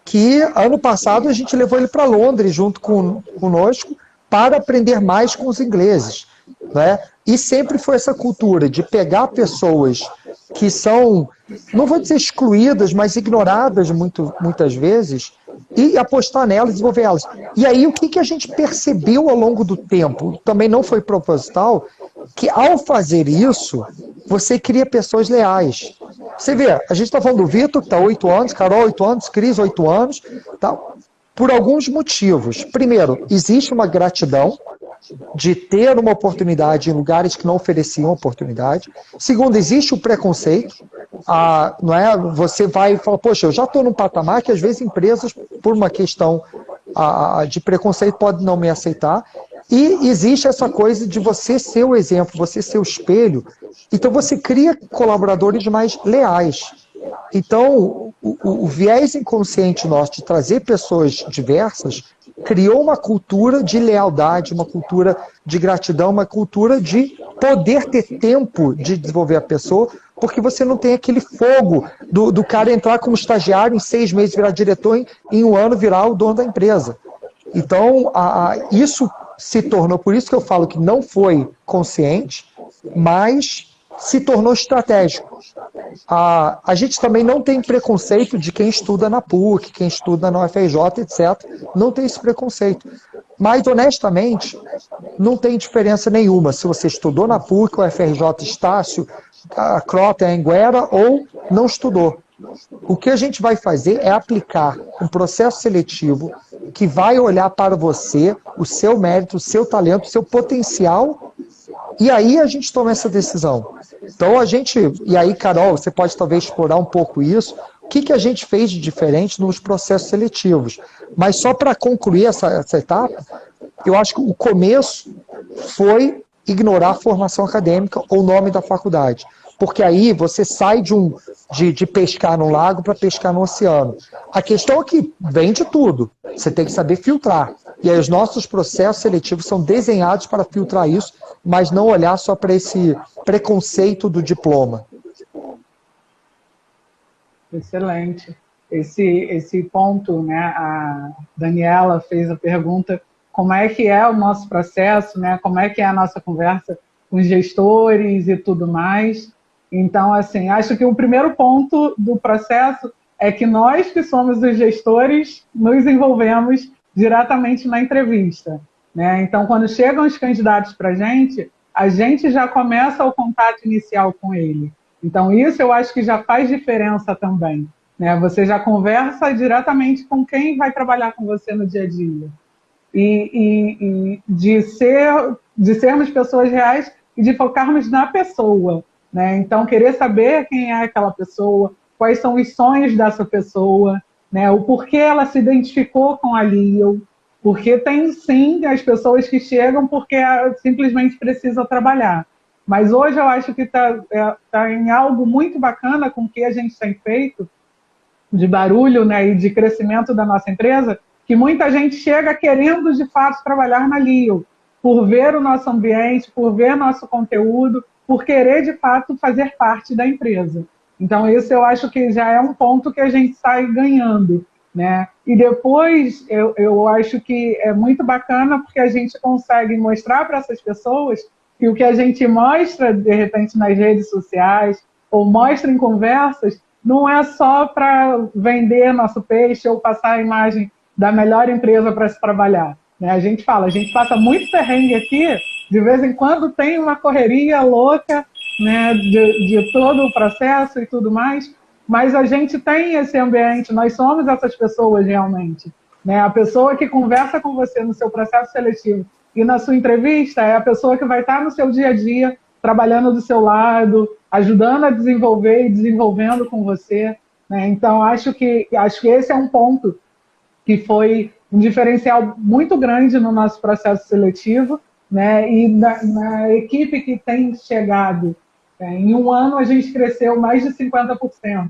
que ano passado a gente levou ele para Londres junto conosco para aprender mais com os ingleses. Né? E sempre foi essa cultura de pegar pessoas que são, não vou dizer excluídas, mas ignoradas muitas vezes, e apostar nelas, desenvolver elas. E aí o que a gente percebeu ao longo do tempo, também não foi proposital, que ao fazer isso, você cria pessoas leais. Você vê, a gente está falando do Vitor, que está 8 anos, Carol 8 anos, Cris 8 anos, tá? Por alguns motivos. Primeiro, existe uma gratidão de ter uma oportunidade em lugares que não ofereciam oportunidade. Segundo, existe o preconceito. Não é? Você vai e fala, poxa, eu já estou num patamar que às vezes empresas, por uma questão de preconceito, podem não me aceitar. E existe essa coisa de você ser o exemplo, você ser o espelho. Então você cria colaboradores mais leais. Então, o viés inconsciente nosso de trazer pessoas diversas criou uma cultura de lealdade, uma cultura de gratidão, uma cultura de poder ter tempo de desenvolver a pessoa, porque você não tem aquele fogo do cara entrar como estagiário, em 6 meses virar diretor, em 1 ano virar o dono da empresa. Então, isso se tornou, por isso que eu falo que não foi consciente, mas se tornou estratégico. A gente também não tem preconceito de quem estuda na PUC, quem estuda na UFRJ, etc. Não tem esse preconceito. Mas, honestamente, não tem diferença nenhuma se você estudou na PUC, UFRJ, Estácio, a Crota, a Anguera, ou não estudou. O que a gente vai fazer é aplicar um processo seletivo que vai olhar para você, o seu mérito, o seu talento, o seu potencial, e aí a gente toma essa decisão. Então e aí, Carol, você pode talvez explorar um pouco isso, o que a gente fez de diferente nos processos seletivos. Mas só para concluir essa etapa, eu acho que o começo foi ignorar a formação acadêmica ou o nome da faculdade. porque aí você sai de pescar no lago para pescar no oceano. A questão é que vem de tudo, você tem que saber filtrar. E aí os nossos processos seletivos são desenhados para filtrar isso, mas não olhar só para esse preconceito do diploma. Excelente. Esse ponto, né, a Daniela fez a pergunta, como é que é o nosso processo, né, como é que é a nossa conversa com os gestores e tudo mais. Então, assim, acho que o primeiro ponto do processo é que nós que somos os gestores nos envolvemos diretamente na entrevista, né? Então, quando chegam os candidatos para a gente já começa o contato inicial com ele. Então, isso eu acho que já faz diferença também, né? Você já conversa diretamente com quem vai trabalhar com você no dia a dia. E de sermos pessoas reais e de focarmos na pessoa, né? Então, querer saber quem é aquela pessoa, quais são os sonhos dessa pessoa, né? O porquê ela se identificou com a Leo, porque tem, sim, as pessoas que chegam porque simplesmente precisam trabalhar. Mas hoje eu acho que está em algo muito bacana com o que a gente tem feito, de barulho, né, e de crescimento da nossa empresa, que muita gente chega querendo, de fato, trabalhar na Leo, por ver o nosso ambiente, por ver nosso conteúdo, por querer, de fato, fazer parte da empresa. Então, isso eu acho que já é um ponto que a gente sai ganhando, né? E depois, eu acho que é muito bacana porque a gente consegue mostrar para essas pessoas que o que a gente mostra, de repente, nas redes sociais, ou mostra em conversas, não é só para vender nosso peixe ou passar a imagem da melhor empresa para se trabalhar, né? A gente passa muito perrengue aqui, de vez em quando tem uma correria louca, né, de todo o processo e tudo mais, mas a gente tem esse ambiente, nós somos essas pessoas realmente, né? A pessoa que conversa com você no seu processo seletivo e na sua entrevista é a pessoa que vai estar no seu dia a dia, trabalhando do seu lado, ajudando a desenvolver e desenvolvendo com você, né? Então, acho que esse é um ponto que foi um diferencial muito grande no nosso processo seletivo, né? E na equipe que tem chegado, em um ano a gente cresceu mais de 50%.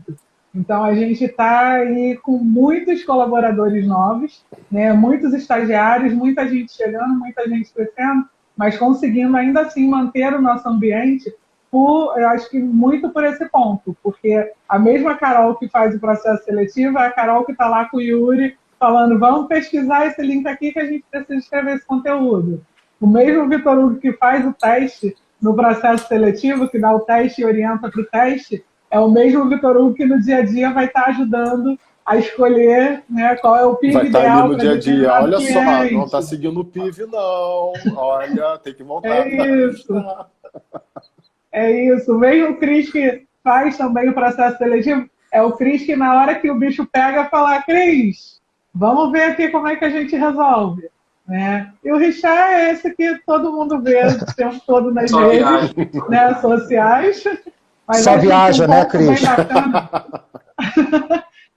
Então, a gente está aí com muitos colaboradores novos, né? Muitos estagiários, muita gente chegando, muita gente crescendo, mas conseguindo ainda assim manter o nosso ambiente, eu acho que muito por esse ponto, porque a mesma Carol que faz o processo seletivo é a Carol que está lá com o Yuri, falando, vamos pesquisar esse link aqui que a gente precisa escrever esse conteúdo. O mesmo Vitor Hugo que faz o teste no processo seletivo, que dá o teste e orienta para o teste, é o mesmo Vitor Hugo que no dia a dia vai estar ajudando a escolher, né, qual é o PIB vai estar ideal ali no dia a dia. Olha cliente. só, não está seguindo o PIB, não. Olha, tem que voltar. É isso. É isso. Mesmo o Cris que faz também o processo seletivo, é o Cris que na hora que o bicho pega, fala, Cris, vamos ver aqui como é que a gente resolve. Né? E o Richard é esse que todo mundo vê o tempo todo nas redes, né, sociais. Mas só viaja, né, Cris?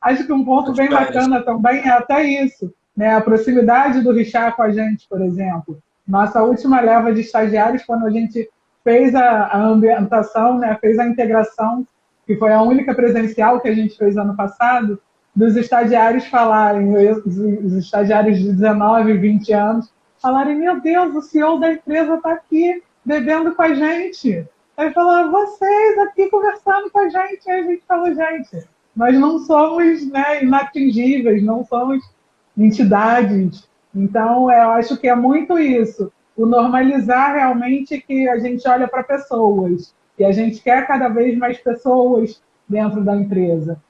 Acho que um ponto bem bacana também é até isso, né? A proximidade do Richard com a gente, por exemplo. Nossa última leva de estagiários, quando a gente fez a ambientação, né, fez a integração, que foi a única presencial que a gente fez ano passado, dos estagiários falarem, os estagiários de 19, 20 anos, falarem, meu Deus, o CEO da empresa está aqui bebendo com a gente. Aí falaram, vocês aqui conversando com a gente. Aí a gente falou, gente, nós não somos, né, inatingíveis, não somos entidades. Então, eu acho que é muito isso. O normalizar realmente que a gente olha para pessoas. E a gente quer cada vez mais pessoas dentro da empresa.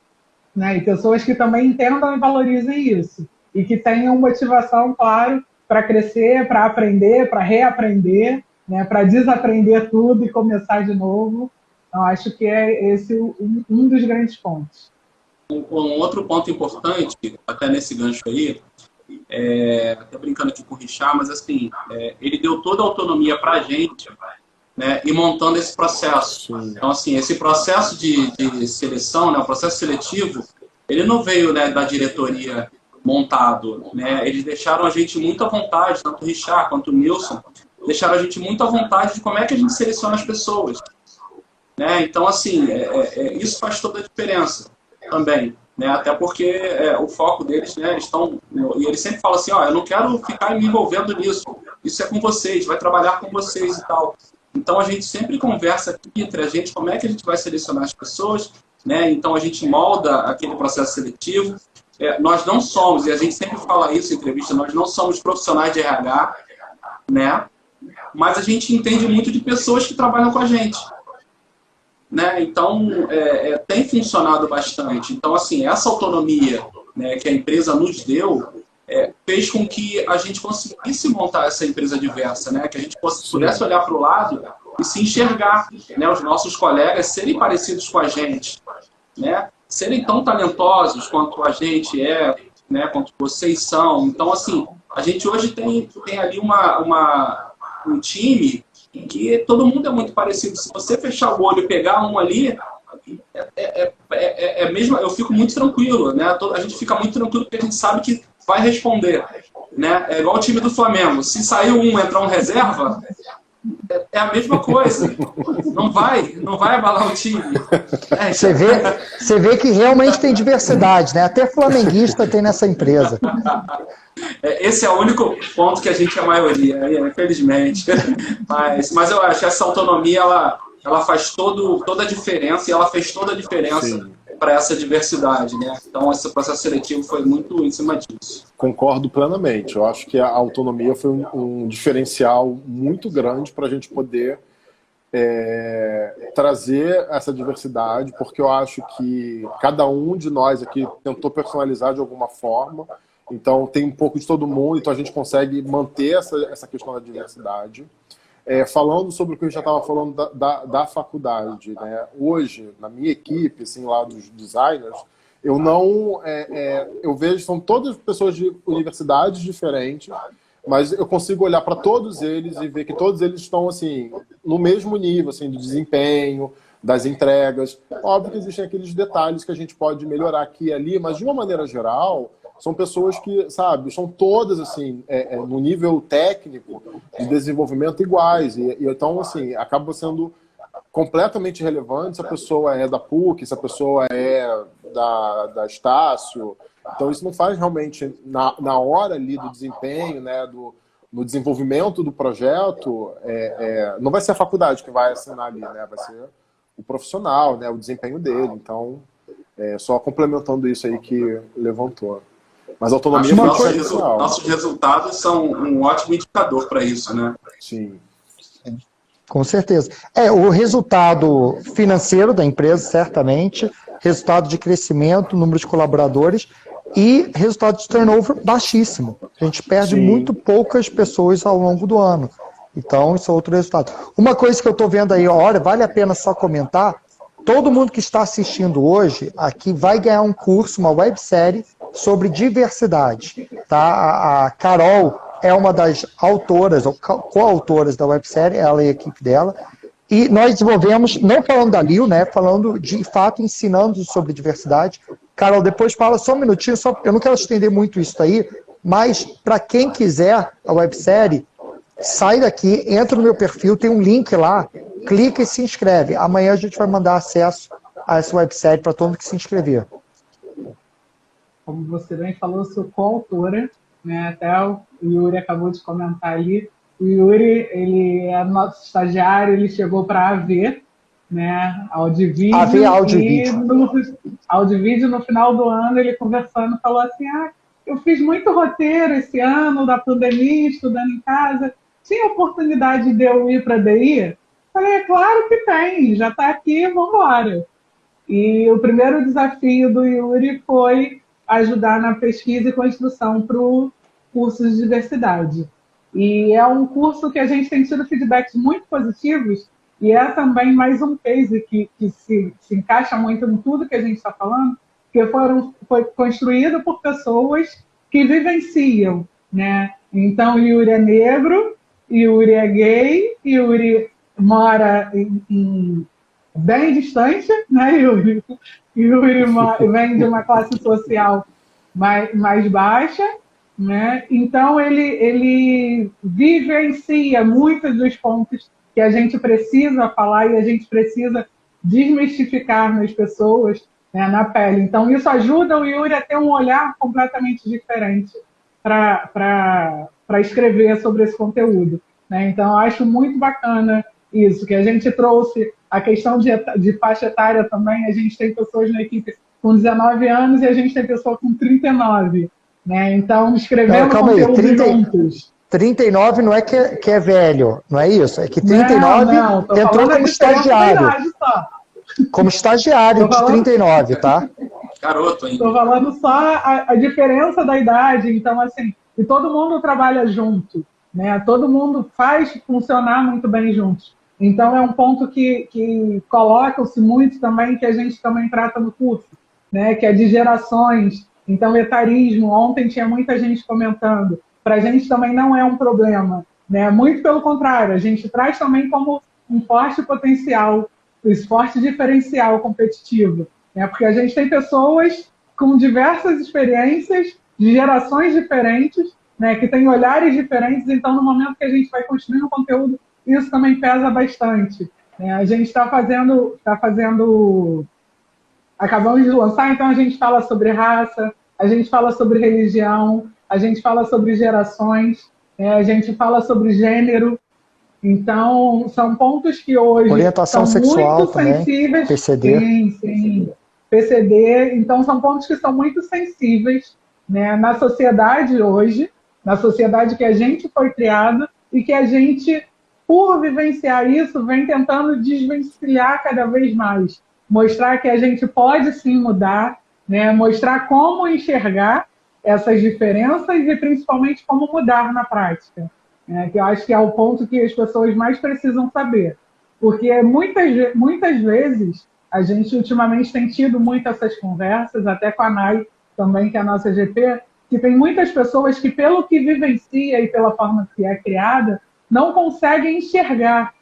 Né? E pessoas que também entendam e valorizem isso. E que tenham motivação, claro, para crescer, para aprender, para reaprender, né? Para desaprender tudo e começar de novo. Então, acho que é esse um dos grandes pontos. Um outro ponto importante, até nesse gancho aí, até brincando aqui com o Richard, mas assim, ele deu toda a autonomia para a gente, né, e montando esse processo. Então, assim, esse processo de seleção, né, o processo seletivo, ele não veio, né, da diretoria montado, né, eles deixaram a gente muito à vontade, tanto o Richard quanto o Nilson, deixaram a gente muito à vontade de como é que a gente seleciona as pessoas. né? Então, assim, isso faz toda a diferença também, né? Até porque o foco deles, né, eles estão... E eles sempre falam assim, ó, eu não quero ficar me envolvendo nisso, isso é com vocês, vai trabalhar com vocês e tal. Então, a gente sempre conversa aqui entre a gente como é que a gente vai selecionar as pessoas, né? Então, a gente molda aquele processo seletivo. Nós não somos, e a gente sempre fala isso em entrevista, nós não somos profissionais de RH, né? Mas a gente entende muito de pessoas que trabalham com a gente, né? Então, tem funcionado bastante. Então, assim, essa autonomia, né, que a empresa nos deu, fez com que a gente conseguisse montar essa empresa diversa, né? Que a gente pudesse olhar para o lado e se enxergar, né? Os nossos colegas serem parecidos com a gente, né? Serem tão talentosos quanto a gente né? Quanto vocês são. Então, assim, a gente hoje tem ali um time que todo mundo é muito parecido. Se você fechar o olho e pegar um ali, mesmo, eu fico muito tranquilo, né? A gente fica muito tranquilo porque a gente sabe que vai responder, né? É igual o time do Flamengo. Se sair entrar um reserva, é a mesma coisa. Não vai abalar o time. Você vê que realmente tem diversidade, né? Até flamenguista tem nessa empresa. Esse é o único ponto que a gente é a maioria, infelizmente. Mas eu acho que essa autonomia ela faz toda a diferença, e ela fez toda a diferença para essa diversidade, né? Então, esse processo seletivo foi muito em cima disso. Concordo plenamente. Eu acho que a autonomia foi um diferencial muito grande para a gente poder trazer essa diversidade, porque eu acho que cada um de nós aqui tentou personalizar de alguma forma, então tem um pouco de todo mundo, então a gente consegue manter essa questão da diversidade. Falando sobre o que a gente já estava falando da faculdade, né? Hoje, na minha equipe, assim, lá dos designers, eu vejo, são todas pessoas de universidades diferentes, mas eu consigo olhar para todos eles e ver que todos eles estão, assim, no mesmo nível, assim, do desempenho, das entregas. Óbvio que existem aqueles detalhes que a gente pode melhorar aqui e ali, mas de uma maneira geral, são pessoas que, sabe, são todas, assim, no nível técnico de desenvolvimento iguais. E então, assim, acaba sendo completamente relevante se a pessoa é da PUC, se a pessoa é da Estácio. Então, isso não faz realmente, na hora ali do desempenho, né, no desenvolvimento do projeto, não vai ser a faculdade que vai assinar ali, né, vai ser o profissional, né, o desempenho dele. Então, só complementando isso aí que levantou. Mas a autonomia nossos resultados são um ótimo indicador para isso, né? Sim. Com certeza. O resultado financeiro da empresa, certamente, resultado de crescimento, número de colaboradores e resultado de turnover baixíssimo. A gente perde muito poucas pessoas ao longo do ano. Então, isso é outro resultado. Uma coisa que eu estou vendo aí, olha, vale a pena só comentar, todo mundo que está assistindo hoje aqui vai ganhar um curso, uma websérie sobre diversidade. Tá? A Carol é uma das autoras, ou coautoras da websérie, ela e a equipe dela. E nós desenvolvemos, não falando da Lil, né, falando de fato, ensinando sobre diversidade. Carol, depois fala só um minutinho, eu não quero estender muito isso aí, mas para quem quiser a websérie, sai daqui, entra no meu perfil, tem um link lá, clica e se inscreve. Amanhã a gente vai mandar acesso a essa websérie para todo mundo que se inscrever. Como você bem falou, eu sou coautora, né? Até o Yuri acabou de comentar ali. O Yuri, ele é nosso estagiário, ele chegou para AV, né? Audiovídeo. AV Audiovídeo. Audiovídeo, no final do ano, ele conversando, falou assim, eu fiz muito roteiro esse ano, da pandemia, estudando em casa. Tinha oportunidade de eu ir para a DI? Falei, claro que tem, já está aqui, vamos embora. E o primeiro desafio do Yuri foi ajudar na pesquisa e construção para o curso de diversidade. E é um curso que a gente tem tido feedbacks muito positivos, e é também mais um case que se encaixa muito em tudo que a gente está falando, que foi construído por pessoas que vivenciam, né? Então, o Yuri é negro, Yuri é gay, Yuri mora bem distante, né, Yuri? Yuri vem de uma classe social mais baixa, né? Então, ele vivencia muitos dos pontos que a gente precisa falar e a gente precisa desmistificar nas pessoas, né, na pele. Então, isso ajuda o Yuri a ter um olhar completamente diferente para escrever sobre esse conteúdo, né? Então, eu acho muito bacana isso, que a gente trouxe a questão de faixa etária também. A gente tem pessoas na equipe com 19 anos e a gente tem pessoa com 39, né? Então, escrevendo conteúdo juntos. 39 não é que é velho, não é isso? É que 39 entrou como estagiário. Como estagiário de 39, tá? Garoto ainda. Estou falando só a diferença da idade. Então, assim, e todo mundo trabalha junto, né? Todo mundo faz funcionar muito bem juntos. Então, é um ponto que coloca-se muito também, que a gente também trata no curso, né? Que é de gerações. Então, etarismo, ontem tinha muita gente comentando. Para a gente também não é um problema, né? Muito pelo contrário, a gente traz também como um forte potencial, um forte diferencial competitivo, né? Porque a gente tem pessoas com diversas experiências, de gerações diferentes, né? Que têm olhares diferentes. Então, no momento que a gente vai construir um conteúdo, isso também pesa bastante, né? A gente está fazendo, acabamos de lançar, então a gente fala sobre raça, a gente fala sobre religião, a gente fala sobre gerações, a gente fala sobre gênero. Então, são pontos que hoje orientação são sexual muito também, sensíveis. PCD. Sim. PCD. Então, são pontos que são muito sensíveis, né, na sociedade hoje, na sociedade que a gente foi criado e que a gente, por vivenciar isso, vem tentando desvencilhar cada vez mais. Mostrar que a gente pode sim mudar, né, mostrar como enxergar essas diferenças e principalmente como mudar na prática, né? Que eu acho que é o ponto que as pessoas mais precisam saber. Porque muitas vezes a gente ultimamente tem tido muito essas conversas, até com a Nai também, que é a nossa GP, que tem muitas pessoas que, pelo que vivencia e pela forma que é criada, não conseguem enxergar,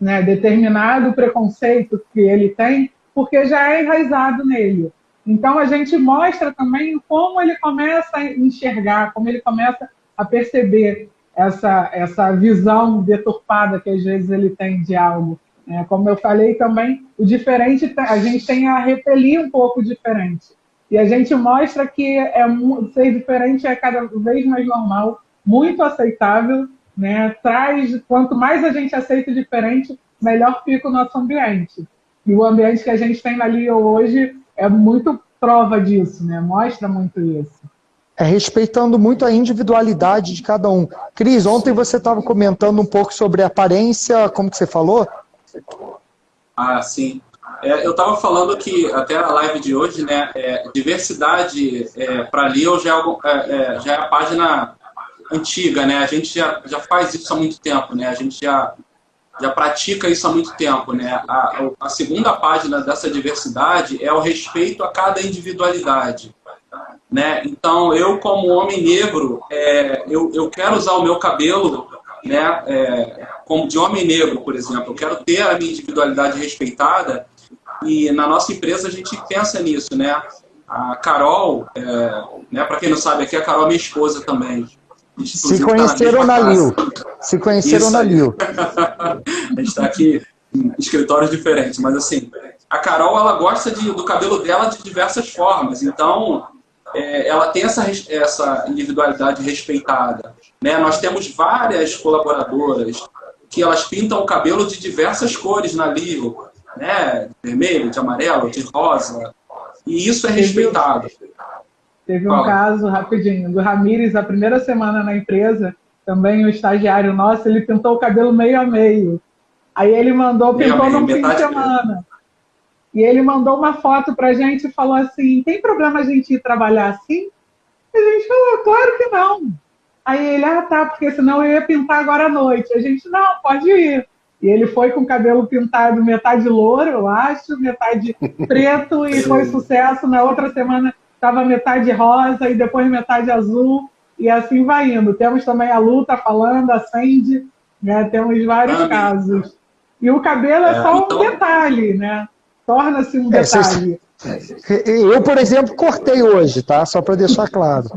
né, determinado preconceito que ele tem, porque já é enraizado nele. Então, a gente mostra também como ele começa a enxergar, como ele começa a perceber essa visão deturpada que, às vezes, ele tem de algo. Como eu falei também, o diferente, a gente tem a repelir um pouco o diferente. E a gente mostra que ser diferente é cada vez mais normal, muito aceitável, né? Quanto mais a gente aceita o diferente, melhor fica o nosso ambiente. E o ambiente que a gente tem ali hoje é muito prova disso, né? Mostra muito isso. Respeitando muito a individualidade de cada um. Cris, ontem você estava comentando um pouco sobre a aparência, como que você falou? Ah, sim. Eu estava falando que até a live de hoje, né, diversidade para Leo já é a página antiga, né? A gente já faz isso há muito tempo, né? A gente já pratica isso há muito tempo, né? A segunda página dessa diversidade é o respeito a cada individualidade, né? Então, eu como homem negro, eu quero usar o meu cabelo, né? Como de homem negro, por exemplo, eu quero ter a minha individualidade respeitada e na nossa empresa a gente pensa nisso, né? A Carol, né? Para quem não sabe, aqui a Carol é minha esposa também. Se conheceram na Liu. Se conheceram na Liu. A gente está aqui em escritórios diferentes, mas assim, a Carol, ela gosta do cabelo dela de diversas formas, então ela tem essa individualidade respeitada, né? Nós temos várias colaboradoras que elas pintam o cabelo de diversas cores na Liu, né? De vermelho, de amarelo, de rosa, e isso é respeitado. Teve um caso, rapidinho, do Ramires, a primeira semana na empresa, também um estagiário nosso, ele pintou o cabelo meio a meio. Aí ele pintou num fim de semana. E ele mandou uma foto pra gente e falou assim, tem problema a gente ir trabalhar assim? E a gente falou, claro que não. Aí ele, tá, porque senão eu ia pintar agora à noite. A gente, não, pode ir. E ele foi com o cabelo pintado metade louro, eu acho, metade preto, e foi sucesso. Na outra semana estava metade rosa e depois metade azul, e assim vai indo. Temos também a Lu tá falando, a Sandy, né? Temos vários casos. E o cabelo é só um detalhe, né? Torna-se um detalhe. Eu, por exemplo, cortei hoje, tá? Só para deixar claro.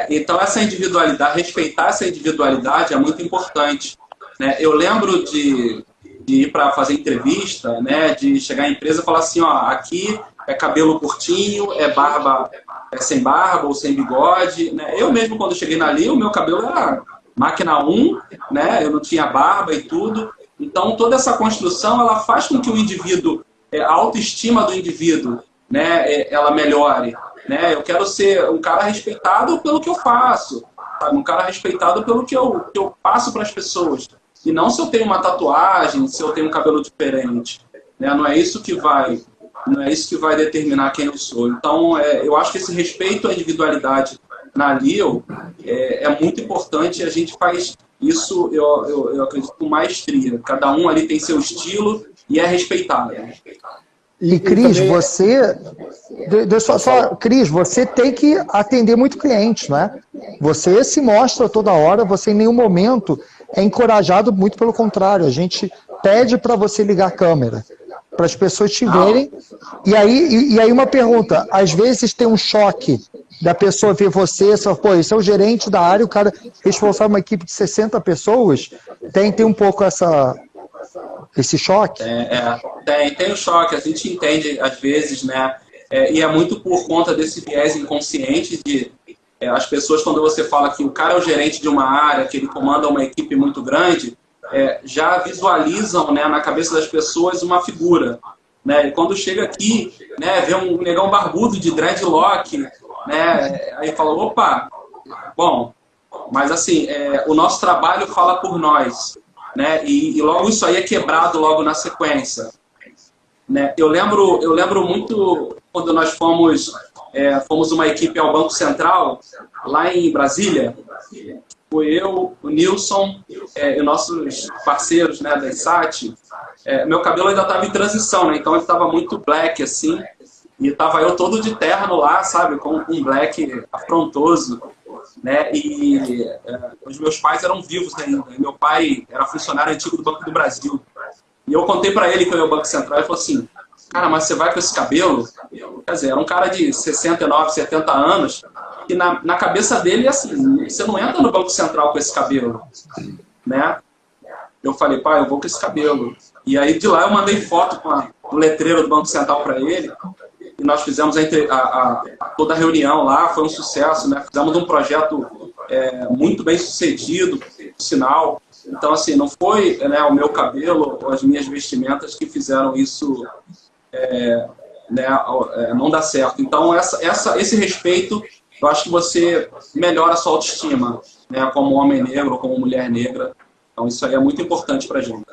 Então, essa individualidade, respeitar essa individualidade é muito importante, né? Eu lembro de de ir para fazer entrevista, né, de chegar à empresa e falar assim, ó, aqui é cabelo curtinho, é barba, é sem barba ou sem bigode, né? Eu mesmo, quando cheguei ali, o meu cabelo era máquina 1, né? Eu não tinha barba e tudo. Então, toda essa construção, ela faz com que o indivíduo, a autoestima do indivíduo, né, ela melhore, né? Eu quero ser um cara respeitado pelo que eu faço, sabe? Um cara respeitado pelo que eu passo para as pessoas. E não se eu tenho uma tatuagem, se eu tenho um cabelo diferente, né? Não é isso que vai determinar quem eu sou. Então, eu acho que esse respeito à individualidade na Lio é muito importante, e a gente faz isso, eu acredito, com maestria. Cada um ali tem seu estilo e é respeitado. E Cris, você... Cris, você tem que atender muito cliente, não é? Você se mostra toda hora, você em nenhum momento é encorajado, muito pelo contrário. A gente pede para você ligar a câmera, para as pessoas te verem. E aí uma pergunta, às vezes tem um choque da pessoa ver você, só, pô, esse é o gerente da área, o cara responsável por uma equipe de 60 pessoas, tem um pouco esse choque? Tem o choque, a gente entende às vezes, né? E é muito por conta desse viés inconsciente de as pessoas, quando você fala que o cara é o gerente de uma área, que ele comanda uma equipe muito grande, já visualizam, né, na cabeça das pessoas uma figura, né? E quando chega aqui, né, vê um negão barbudo de dreadlock, né, aí fala, opa, bom, mas assim, o nosso trabalho fala por nós, né? E logo isso aí é quebrado logo na sequência, né? Eu lembro muito quando nós fomos uma equipe ao Banco Central, lá em Brasília. Foi eu, o Nilson e nossos parceiros, né, da ISAT. Meu cabelo ainda estava em transição, né? Então ele estava muito black, assim. E estava eu todo de terno lá, sabe? Com um black afrontoso, né? E os meus pais eram vivos ainda. Meu pai era funcionário antigo do Banco do Brasil. E eu contei para ele que eu ia ao Banco Central. Ele falou assim, cara, mas você vai com esse cabelo? Quer dizer, era um cara de 69, 70 anos, e na cabeça dele, assim, você não entra no Banco Central com esse cabelo, né? Eu falei, pai, eu vou com esse cabelo. E aí, de lá, eu mandei foto com o letreiro do Banco Central para ele, e nós fizemos toda a reunião lá, foi um sucesso, né? Fizemos um projeto muito bem sucedido, por sinal. Então, assim, não foi, né, o meu cabelo ou as minhas vestimentas que fizeram isso não dar certo. Então, esse respeito, eu acho que você melhora a sua autoestima, né, como homem negro ou como mulher negra. Então, isso aí é muito importante para a gente.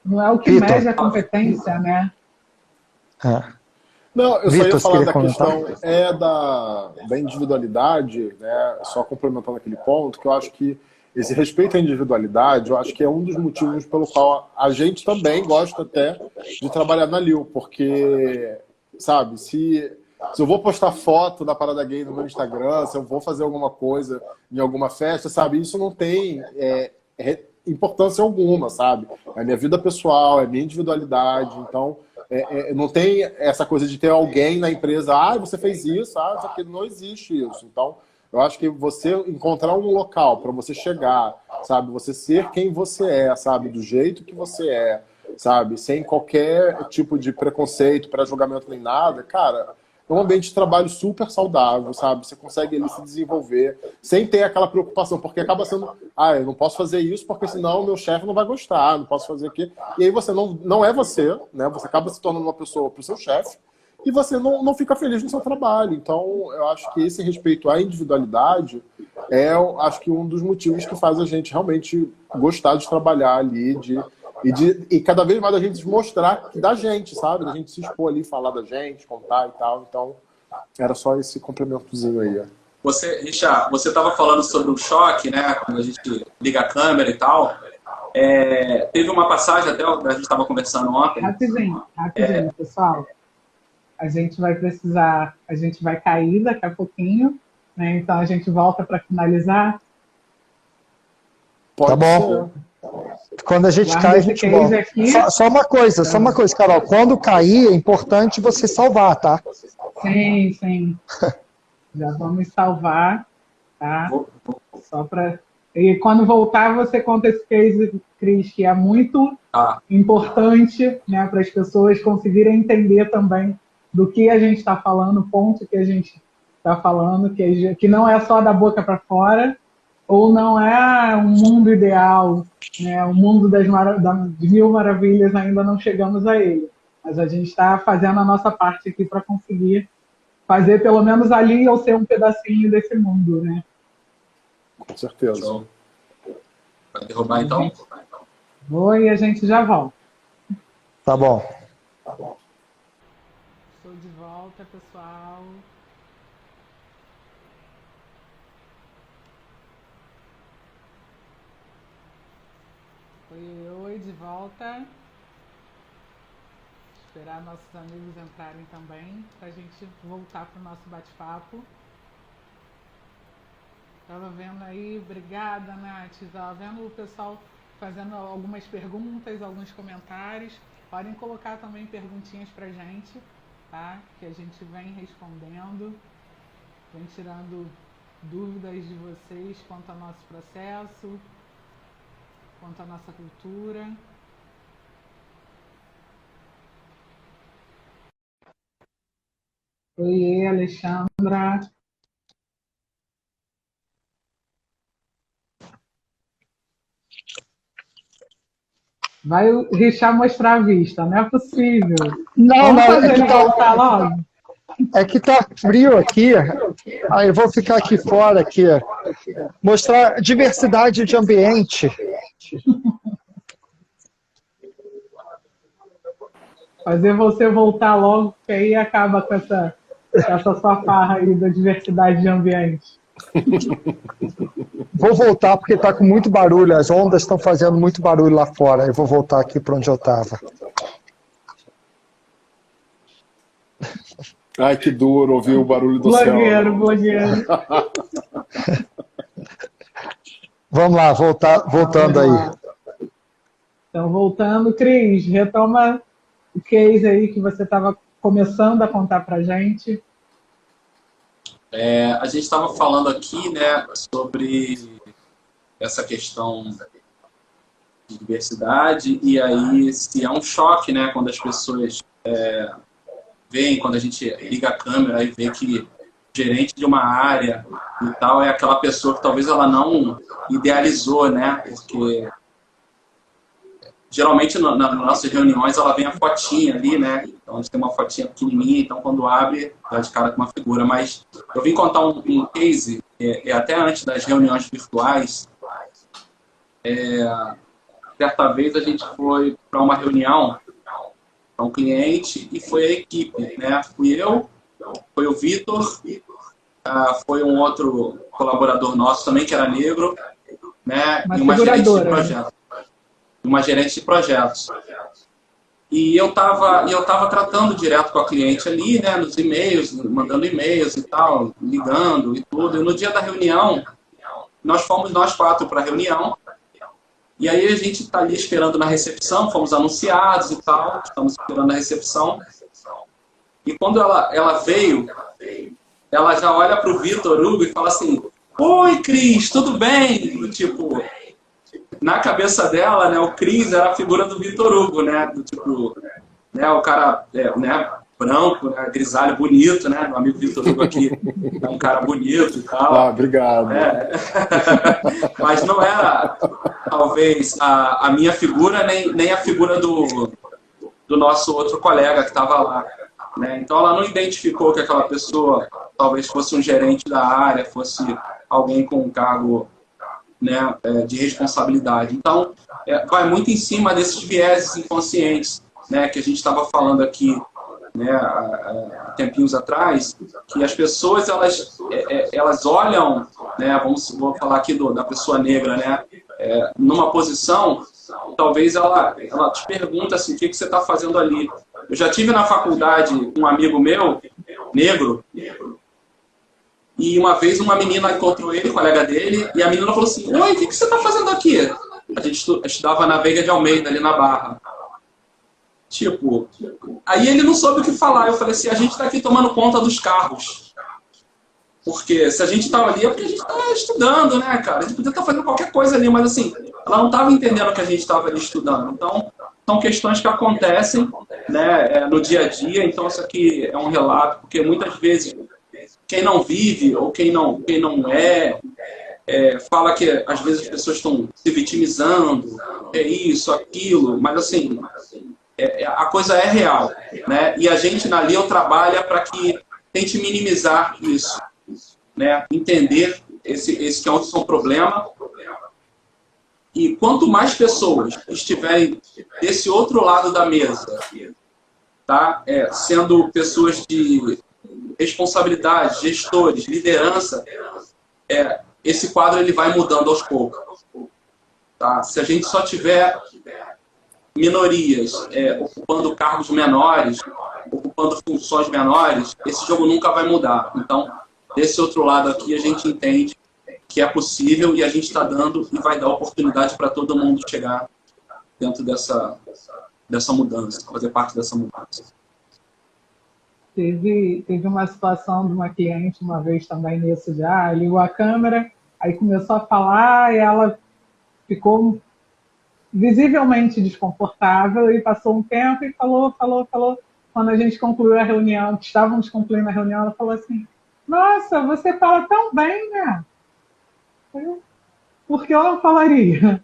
Não é o que mede a competência, né? Não, eu só ia falar da comentar? questão da individualidade, né, só complementando aquele ponto, que eu acho que esse respeito à individualidade, eu acho que é um dos motivos pelo qual a gente também gosta até de trabalhar na Lio, porque, sabe, se eu vou postar foto da parada gay no meu Instagram, se eu vou fazer alguma coisa em alguma festa, sabe, isso não tem importância alguma, sabe? É minha vida pessoal, é minha individualidade, então não tem essa coisa de ter alguém na empresa, você fez isso, isso aqui, não existe isso. Então, eu acho que você encontrar um local para você chegar, sabe, você ser quem você sabe, do jeito que você sabe, sem qualquer tipo de preconceito, pré-julgamento nem nada, cara, é um ambiente de trabalho super saudável, sabe? Você consegue ali se desenvolver sem ter aquela preocupação, porque acaba sendo, eu não posso fazer isso porque senão o meu chefe não vai gostar, não posso fazer aquilo. E aí você não é você, né? Você acaba se tornando uma pessoa para o seu chefe e você não fica feliz no seu trabalho. Então, eu acho que esse respeito à individualidade acho que um dos motivos que faz a gente realmente gostar de trabalhar ali, e cada vez mais a gente mostrar da gente, sabe? Da gente se expor ali, falar da gente, contar e tal. Então, era só esse complementozinho aí. Richard, você estava falando sobre o choque, né? Quando a gente liga a câmera e tal. Teve uma passagem, até a gente estava conversando ontem. Rapidinho, pessoal. A gente vai cair daqui a pouquinho, né? Então a gente volta para finalizar. Tá bom. Quando a gente cai, a gente volta. Só uma coisa, Carol. Quando cair, é importante você salvar, tá? Sim. Já vamos salvar, tá? Só para E quando voltar, você conta esse case, Cris, que é muito importante, né, para as pessoas conseguirem entender também do que a gente está falando, o ponto que a gente está falando, que não é só da boca para fora, ou não é um mundo ideal, né, o mundo de mil maravilhas, ainda não chegamos a ele. Mas a gente está fazendo a nossa parte aqui para conseguir fazer, pelo menos ali, eu ser um pedacinho desse mundo, né? Com certeza. Vai derrubar, então? Vou e a gente já volta. Tá bom. Estou de volta, pessoal. Oi, de volta. Esperar nossos amigos entrarem também, para a gente voltar para o nosso bate-papo. Estava vendo aí, obrigada, Nath. Estava vendo o pessoal fazendo algumas perguntas, alguns comentários. Podem colocar também perguntinhas para a gente, tá? Que a gente vem respondendo, vem tirando dúvidas de vocês quanto ao nosso processo, quanto à nossa cultura. Oi, Alexandra. Vai o Richard mostrar a vista, não é possível. Não, Vamos não, fazer ele voltar logo? É que tá frio aqui. Aí eu vou ficar aqui fora aqui. Mostrar diversidade de ambiente. Fazer você voltar logo, porque aí acaba com essa sua farra aí da diversidade de ambiente. Vou voltar porque tá com muito barulho. As ondas estão fazendo muito barulho lá fora. Eu vou voltar aqui para onde eu estava. Ai, que duro ouvir o barulho do Blogueiro, céu. blogueiro. Vamos lá, voltando aí. Então, voltando, Cris, retoma o case aí que você estava começando a contar pra gente. A gente estava falando aqui, né, sobre essa questão de diversidade, e aí se é um choque, né, quando as pessoas veem, quando a gente liga a câmera e vê que o gerente de uma área e tal é aquela pessoa que talvez ela não idealizou, né, porque geralmente nas nossas reuniões ela vem a fotinha ali, né? Então a gente tem uma fotinha pequenininha, então quando abre, dá de cara com uma figura. Mas eu vim contar um case, até antes das reuniões virtuais. Certa vez a gente foi para uma reunião, para um cliente, e foi a equipe, né? Fui eu, foi o Vitor, foi um outro colaborador nosso também, que era negro, né? E uma gerente de projeto. Uma gerente de projetos. E eu tava tratando direto com a cliente ali, né, nos e-mails, mandando e-mails e tal, ligando e tudo. E no dia da reunião, nós fomos nós 4 para a reunião. E aí a gente tá ali esperando na recepção, fomos anunciados e tal, estamos esperando na recepção. E quando ela veio, ela já olha pro Vitor Hugo e fala assim: "Oi, Cris, tudo bem?" Tipo, na cabeça dela, né, o Cris era a figura do Vitor Hugo, né, do tipo, né, o cara, né, branco, né, grisalho, bonito, né, meu amigo Vitor Hugo aqui é um cara bonito e tal. Obrigado. Mas não era, talvez, a minha figura, nem a figura do nosso outro colega que estava lá, né. Então ela não identificou que aquela pessoa talvez fosse um gerente da área, fosse alguém com um cargo, né, de responsabilidade. Então, vai muito em cima desses vieses inconscientes, né, que a gente estava falando aqui, né, há tempinhos atrás, que as pessoas elas olham, né, vou falar aqui da pessoa negra, né, numa posição, talvez ela te pergunta assim: o que você está fazendo ali? Eu já tive na faculdade um amigo meu, negro, e uma vez uma menina encontrou ele, colega dele, e a menina falou assim: "Oi, o que você está fazendo aqui?" A gente estudava na Veiga de Almeida, ali na Barra. Tipo, aí ele não soube o que falar. Eu falei assim: "A gente está aqui tomando conta dos carros." Porque se a gente estava ali é porque a gente estava estudando, né, cara? A gente podia estar fazendo qualquer coisa ali, mas assim, ela não estava entendendo o que a gente estava ali estudando. Então, são questões que acontecem, né, no dia a dia. Então, isso aqui é um relato, porque muitas vezes quem não vive ou quem não fala que às vezes as pessoas estão se vitimizando, isso, aquilo, mas assim, a coisa é real, né? E a gente na Leo trabalha para que tente minimizar isso, né? Entender esse que é um problema. E quanto mais pessoas estiverem desse outro lado da mesa, tá? Sendo pessoas de responsabilidade, gestores, liderança, esse quadro ele vai mudando aos poucos. Tá? Se a gente só tiver minorias ocupando cargos menores, ocupando funções menores, esse jogo nunca vai mudar. Então, desse outro lado aqui, a gente entende que é possível e a gente está dando e vai dar oportunidade para todo mundo chegar dentro dessa mudança, fazer parte dessa mudança. Teve uma situação de uma cliente uma vez também nisso já, ligou a câmera, aí começou a falar e ela ficou visivelmente desconfortável e passou um tempo e falou. Quando a gente concluiu a reunião, estávamos concluindo a reunião, ela falou assim, nossa, você fala tão bem, né? Por que eu não falaria?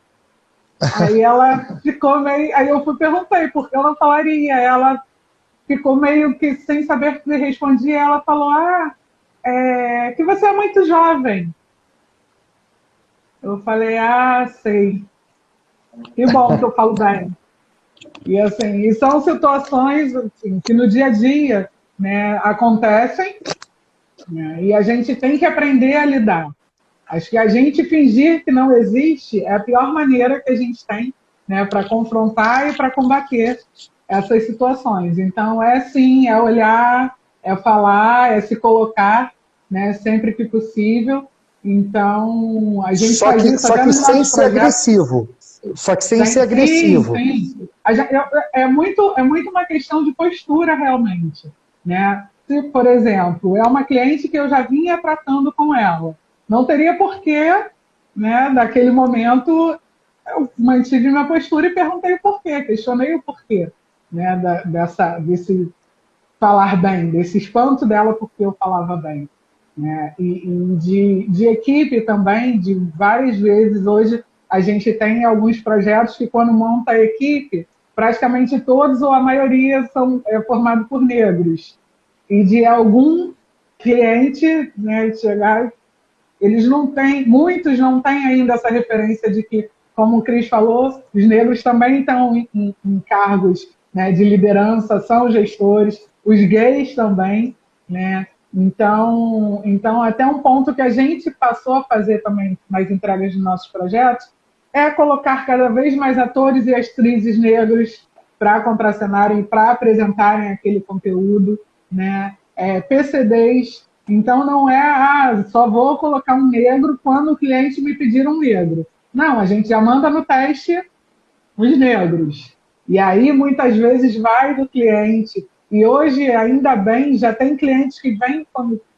Aí ela ficou meio... Aí eu perguntei, por que eu não falaria? Ela ficou meio que sem saber o que respondia. Ela falou, que você é muito jovem. Eu falei, sei. Que bom que eu falo bem. E assim, e são situações assim, que no dia a dia, né, acontecem, né, e a gente tem que aprender a lidar. Acho que a gente fingir que não existe é a pior maneira que a gente tem, né, para confrontar e para combater essas situações. Então, sim, é olhar, é falar, é se colocar, né, sempre que possível. Então, a gente faz isso só que sem ser agressivo. Só que sem ser agressivo. Sim. É muito uma questão de postura, realmente. Né? Se, por exemplo, é uma cliente que eu já vinha tratando com ela, não teria porquê, né, daquele momento, eu mantive minha postura e perguntei o porquê, questionei o porquê, né, desse falar bem, desse espanto dela porque eu falava bem. Né? E de equipe também, de várias vezes, hoje a gente tem alguns projetos que quando monta a equipe, praticamente todos ou a maioria são formados por negros. E de algum cliente, né, chegar, muitos não têm ainda essa referência de que, como o Cris falou, os negros também estão em cargos, né, de liderança, são gestores, os gays também, né? Então, até um ponto que a gente passou a fazer também nas entregas de nossos projetos é colocar cada vez mais atores e atrizes negros para contracenarem, para apresentarem aquele conteúdo, né? PCDs. Então, não é, só vou colocar um negro quando o cliente me pedir um negro. Não, a gente já manda no teste os negros. E aí, muitas vezes, vai do cliente. E hoje, ainda bem, já tem clientes que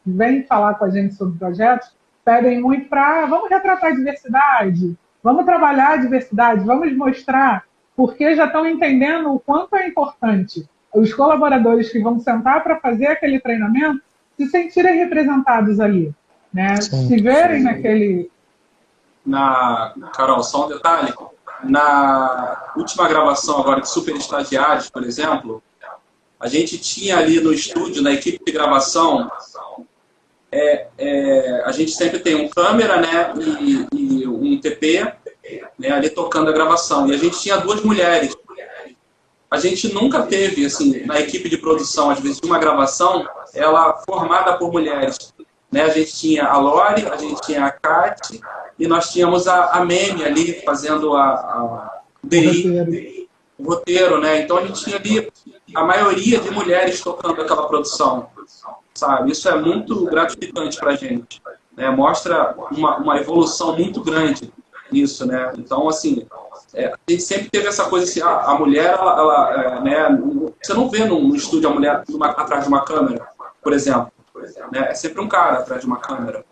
vêm falar com a gente sobre projetos, pedem muito para, vamos retratar a diversidade, vamos trabalhar a diversidade, vamos mostrar, porque já estão entendendo o quanto é importante os colaboradores que vão sentar para fazer aquele treinamento se sentirem representados ali, né? Se verem naquele... Carol, só um detalhe. Na última gravação agora de Super Estagiários, por exemplo, a gente tinha ali no estúdio, na equipe de gravação, a gente sempre tem um câmera, né, e um TP, né, ali tocando a gravação. E a gente tinha 2 mulheres. A gente nunca teve, assim, na equipe de produção, às vezes, uma gravação, ela formada por mulheres. Né? A gente tinha a Lori, a gente tinha a Kate, e nós tínhamos a Meme ali, fazendo o roteiro, né? Então a gente tinha ali a maioria de mulheres tocando aquela produção, sabe? Isso é muito gratificante pra gente, né? Mostra uma evolução muito grande nisso, né? Então, assim, a gente sempre teve essa coisa assim, a mulher, ela né? Você não vê no estúdio a mulher atrás de uma câmera, por exemplo. né, é sempre um cara atrás de uma câmera.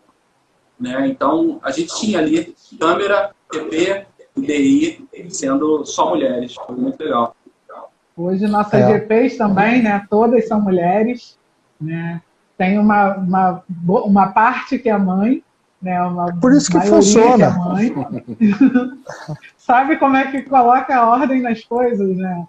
Né? Então, a gente tinha ali câmera, TP, DI, sendo só mulheres. Foi muito legal. Hoje nossas GPs também, né? Todas são mulheres, né? Tem uma parte que é mãe, né? Uma Por isso que maioria funciona. que é mãe. Sabe como é que coloca a ordem nas coisas, né?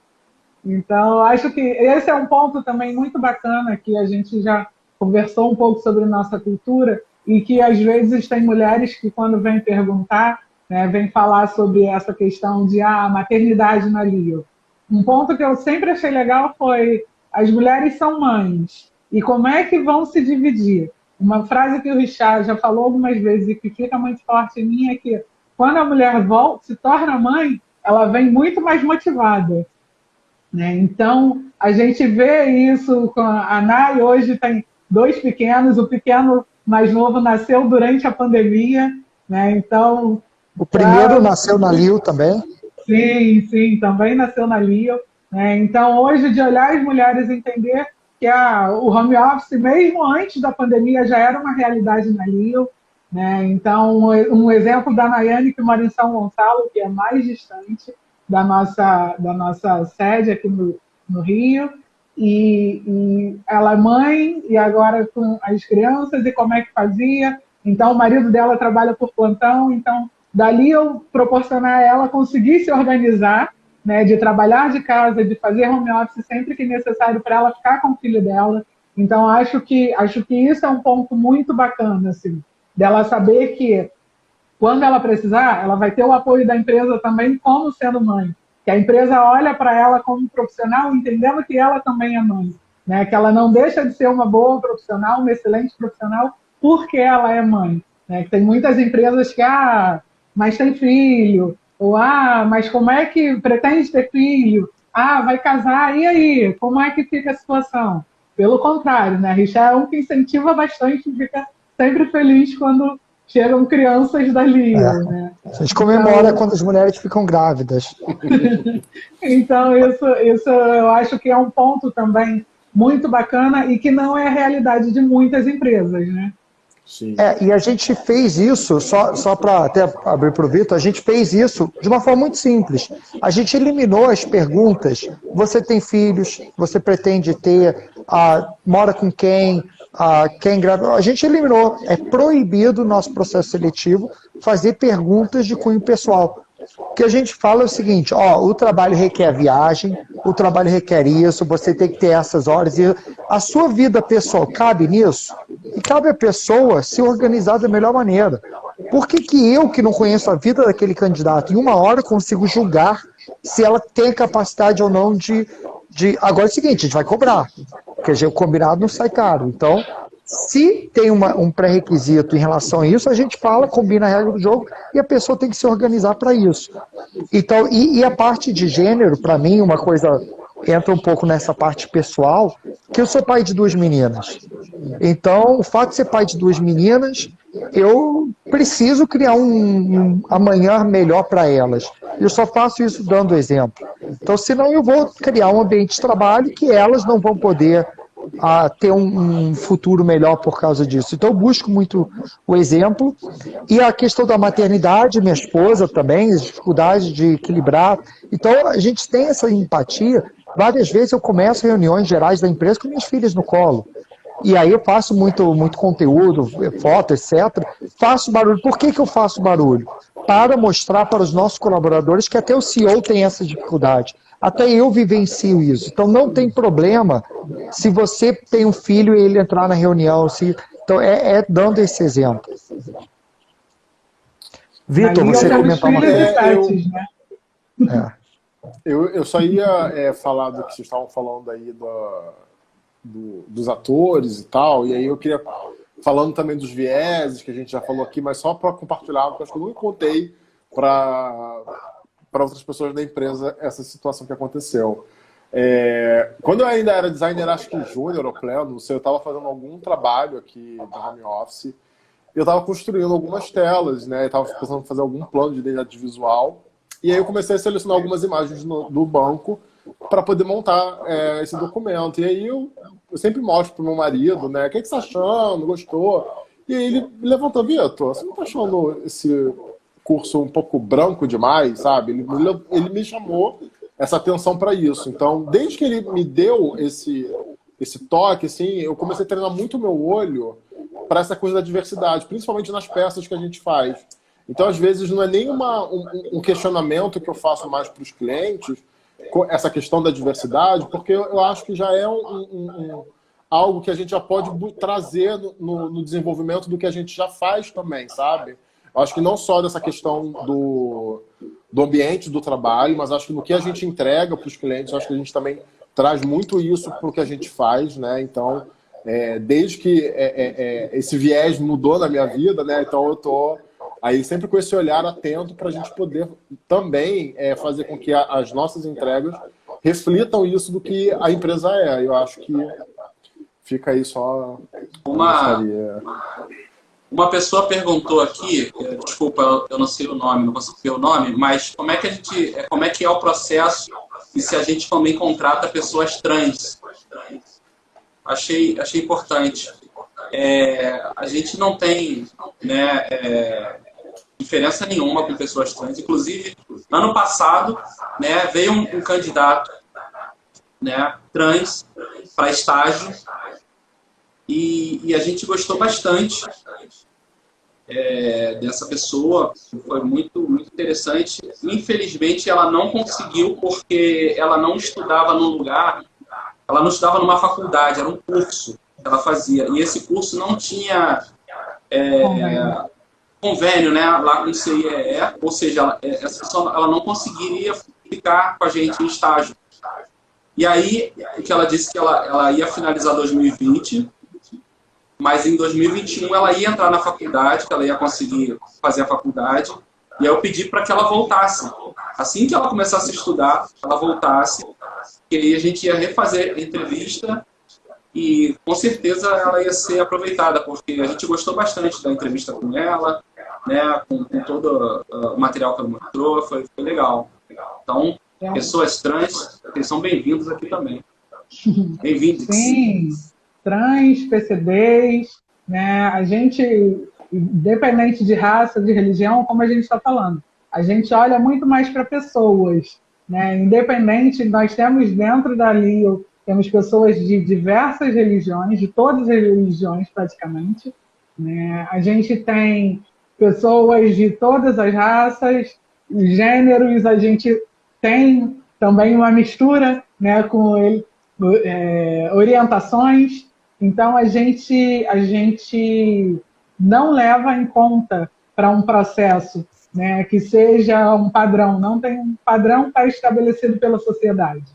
Então, acho que esse é um ponto também muito bacana que a gente já conversou um pouco sobre nossa cultura e que às vezes tem mulheres que quando vêm perguntar, né, vêm falar sobre essa questão de maternidade na LIO. Um ponto que eu sempre achei legal foi as mulheres são mães e como é que vão se dividir? Uma frase que o Richard já falou algumas vezes e que fica muito forte em mim é que quando a mulher se torna mãe, ela vem muito mais motivada. Né? Então, a gente vê isso com a Nay, hoje tem 2 pequenos, o pequeno mais novo nasceu durante a pandemia, né? Então... O primeiro nasceu na LIO também? Sim, também nasceu na LIO. Né? Então, hoje, de olhar as mulheres e entender que o home office, mesmo antes da pandemia, já era uma realidade na LIO. Né? Então, um exemplo da Nayane, que mora em São Gonçalo, que é mais distante da nossa sede aqui no Rio, e ela é mãe, e agora com as crianças, e como é que fazia. Então, o marido dela trabalha por plantão, então, dali eu proporcionar a ela conseguir se organizar, né, de trabalhar de casa, de fazer home office sempre que necessário para ela ficar com o filho dela. Então, acho que isso é um ponto muito bacana, assim, dela saber que quando ela precisar, ela vai ter o apoio da empresa também como sendo mãe. Que a empresa olha para ela como profissional, entendendo que ela também é mãe. Né? Que ela não deixa de ser uma boa profissional, uma excelente profissional, porque ela é mãe. Né? Tem muitas empresas que, mas tem filho. Ou, mas como é que pretende ter filho? Vai casar, e aí? Como é que fica a situação? Pelo contrário, né? A Richard é um que incentiva bastante, fica sempre feliz quando chegam crianças dali. Né? A gente comemora quando as mulheres ficam grávidas. Então, isso eu acho que é um ponto também muito bacana e que não é a realidade de muitas empresas, né? Sim. E a gente fez isso, só para até abrir para o Vitor, a gente fez isso de uma forma muito simples. A gente eliminou as perguntas, você tem filhos, você pretende ter, mora com quem, quem grava. A gente eliminou, é proibido no nosso processo seletivo fazer perguntas de cunho pessoal. O que a gente fala é o seguinte, o trabalho requer viagem, o trabalho requer isso, você tem que ter essas horas, e a sua vida pessoal cabe nisso? E cabe a pessoa se organizar da melhor maneira. Por que eu, que não conheço a vida daquele candidato, em 1 hora consigo julgar se ela tem capacidade ou não de... Agora é o seguinte, a gente vai cobrar, porque o combinado não sai caro. Então, se tem um pré-requisito em relação a isso, a gente fala, combina a regra do jogo e a pessoa tem que se organizar para isso. Então, e a parte de gênero, para mim, uma coisa entra um pouco nessa parte pessoal, que eu sou pai de 2 meninas. Então, o fato de ser pai de 2 meninas, eu preciso criar um amanhã melhor para elas. Eu só faço isso dando exemplo. Então, senão eu vou criar um ambiente de trabalho que elas não vão poder ter um futuro melhor por causa disso. Então, eu busco muito o exemplo. E a questão da maternidade, minha esposa também, as dificuldades de equilibrar. Então, a gente tem essa empatia. Várias vezes eu começo reuniões gerais da empresa com minhas filhas no colo. E aí eu faço muito conteúdo, foto, etc. Faço barulho. Por que eu faço barulho? Para mostrar para os nossos colaboradores que até o CEO tem essa dificuldade. Até eu vivencio isso. Então não tem problema se você tem um filho e ele entrar na reunião. Então é dando esse exemplo. Vitor, você ia comentar uma coisa? Eu só ia falar do que vocês estavam falando aí dos atores e tal, e aí eu queria, falando também dos vieses, que a gente já falou aqui, mas só para compartilhar, porque acho que eu nunca contei para outras pessoas da empresa essa situação que aconteceu. Quando eu ainda era designer, acho que júnior ou pleno, eu estava fazendo algum trabalho aqui de home office, eu estava construindo algumas telas, né? Eu estava pensando em fazer algum plano de identidade visual, e aí eu comecei a selecionar algumas imagens do banco para poder montar esse documento. E aí eu sempre mostro para o meu marido, né? O que você está achando? Gostou? E aí ele me levantou: Vitor, você não está achando esse curso um pouco branco demais, sabe? Ele me chamou essa atenção para isso. Então, desde que ele me deu esse toque, assim, eu comecei a treinar muito o meu olho para essa coisa da diversidade, principalmente nas peças que a gente faz. Então, às vezes, não é nem um questionamento que eu faço mais para os clientes, essa questão da diversidade, porque eu acho que já é algo que a gente já pode trazer no desenvolvimento do que a gente já faz também, sabe? Eu acho que não só dessa questão do ambiente do trabalho, mas acho que no que a gente entrega para os clientes, acho que a gente também traz muito isso para o que a gente faz, né? Então, desde que esse viés mudou na minha vida, né? Então eu tô aí sempre com esse olhar atento para a gente poder também fazer com que as nossas entregas reflitam isso do que a empresa é. Eu acho que fica aí só... Uma pessoa perguntou aqui, desculpa, eu não sei o nome, não consigo ver o nome, mas como é que é o processo e se a gente também contrata pessoas trans? Achei importante. A gente não tem, né, diferença nenhuma com pessoas trans. Inclusive, ano passado, né, veio um candidato, né, trans para estágio e a gente gostou bastante dessa pessoa, foi muito, muito interessante. Infelizmente, ela não conseguiu porque ela não estudava num lugar, ela não estudava numa faculdade, era um curso que ela fazia. E esse curso não tinha convênio, né, lá com o CIEE, ou seja, essa pessoa ela não conseguiria ficar com a gente em estágio. E aí, que ela disse que ela ia finalizar 2020, mas em 2021 ela ia entrar na faculdade, que ela ia conseguir fazer a faculdade, e aí eu pedi para que ela voltasse. Assim que ela começasse a estudar, ela voltasse, e aí a gente ia refazer a entrevista, e com certeza ela ia ser aproveitada, porque a gente gostou bastante da entrevista com ela, né, com todo o material que ela mostrou, foi legal. Então, pessoas trans, vocês são bem-vindos aqui também. Bem-vindos. Sim, trans, PCDs, né, a gente, independente de raça, de religião, como a gente está falando, a gente olha muito mais para pessoas, né, independente, nós temos dentro da LEO, temos pessoas de diversas religiões, de todas as religiões praticamente, né, a gente tem pessoas de todas as raças, gêneros, a gente tem também uma mistura, né, com orientações. Então, a gente não leva em conta para um processo, né, que seja um padrão. Não tem um padrão estabelecido pela sociedade.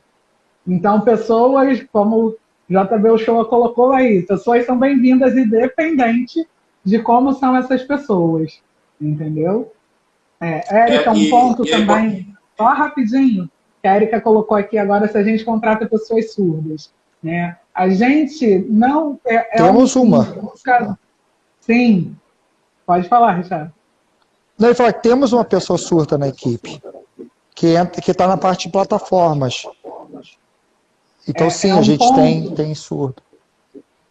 Então, pessoas, como o JB Uchoa colocou aí, pessoas são bem-vindas independente de como são essas pessoas. Entendeu? Érica, um ponto também, só rapidinho, que a Érica colocou aqui agora, se a gente contrata pessoas surdas. Né? A gente não... Temos uma. Sim. Pode falar, Richard. Não, ele fala que temos uma pessoa surda na equipe, que está na parte de plataformas. Então, sim, a gente tem surdo.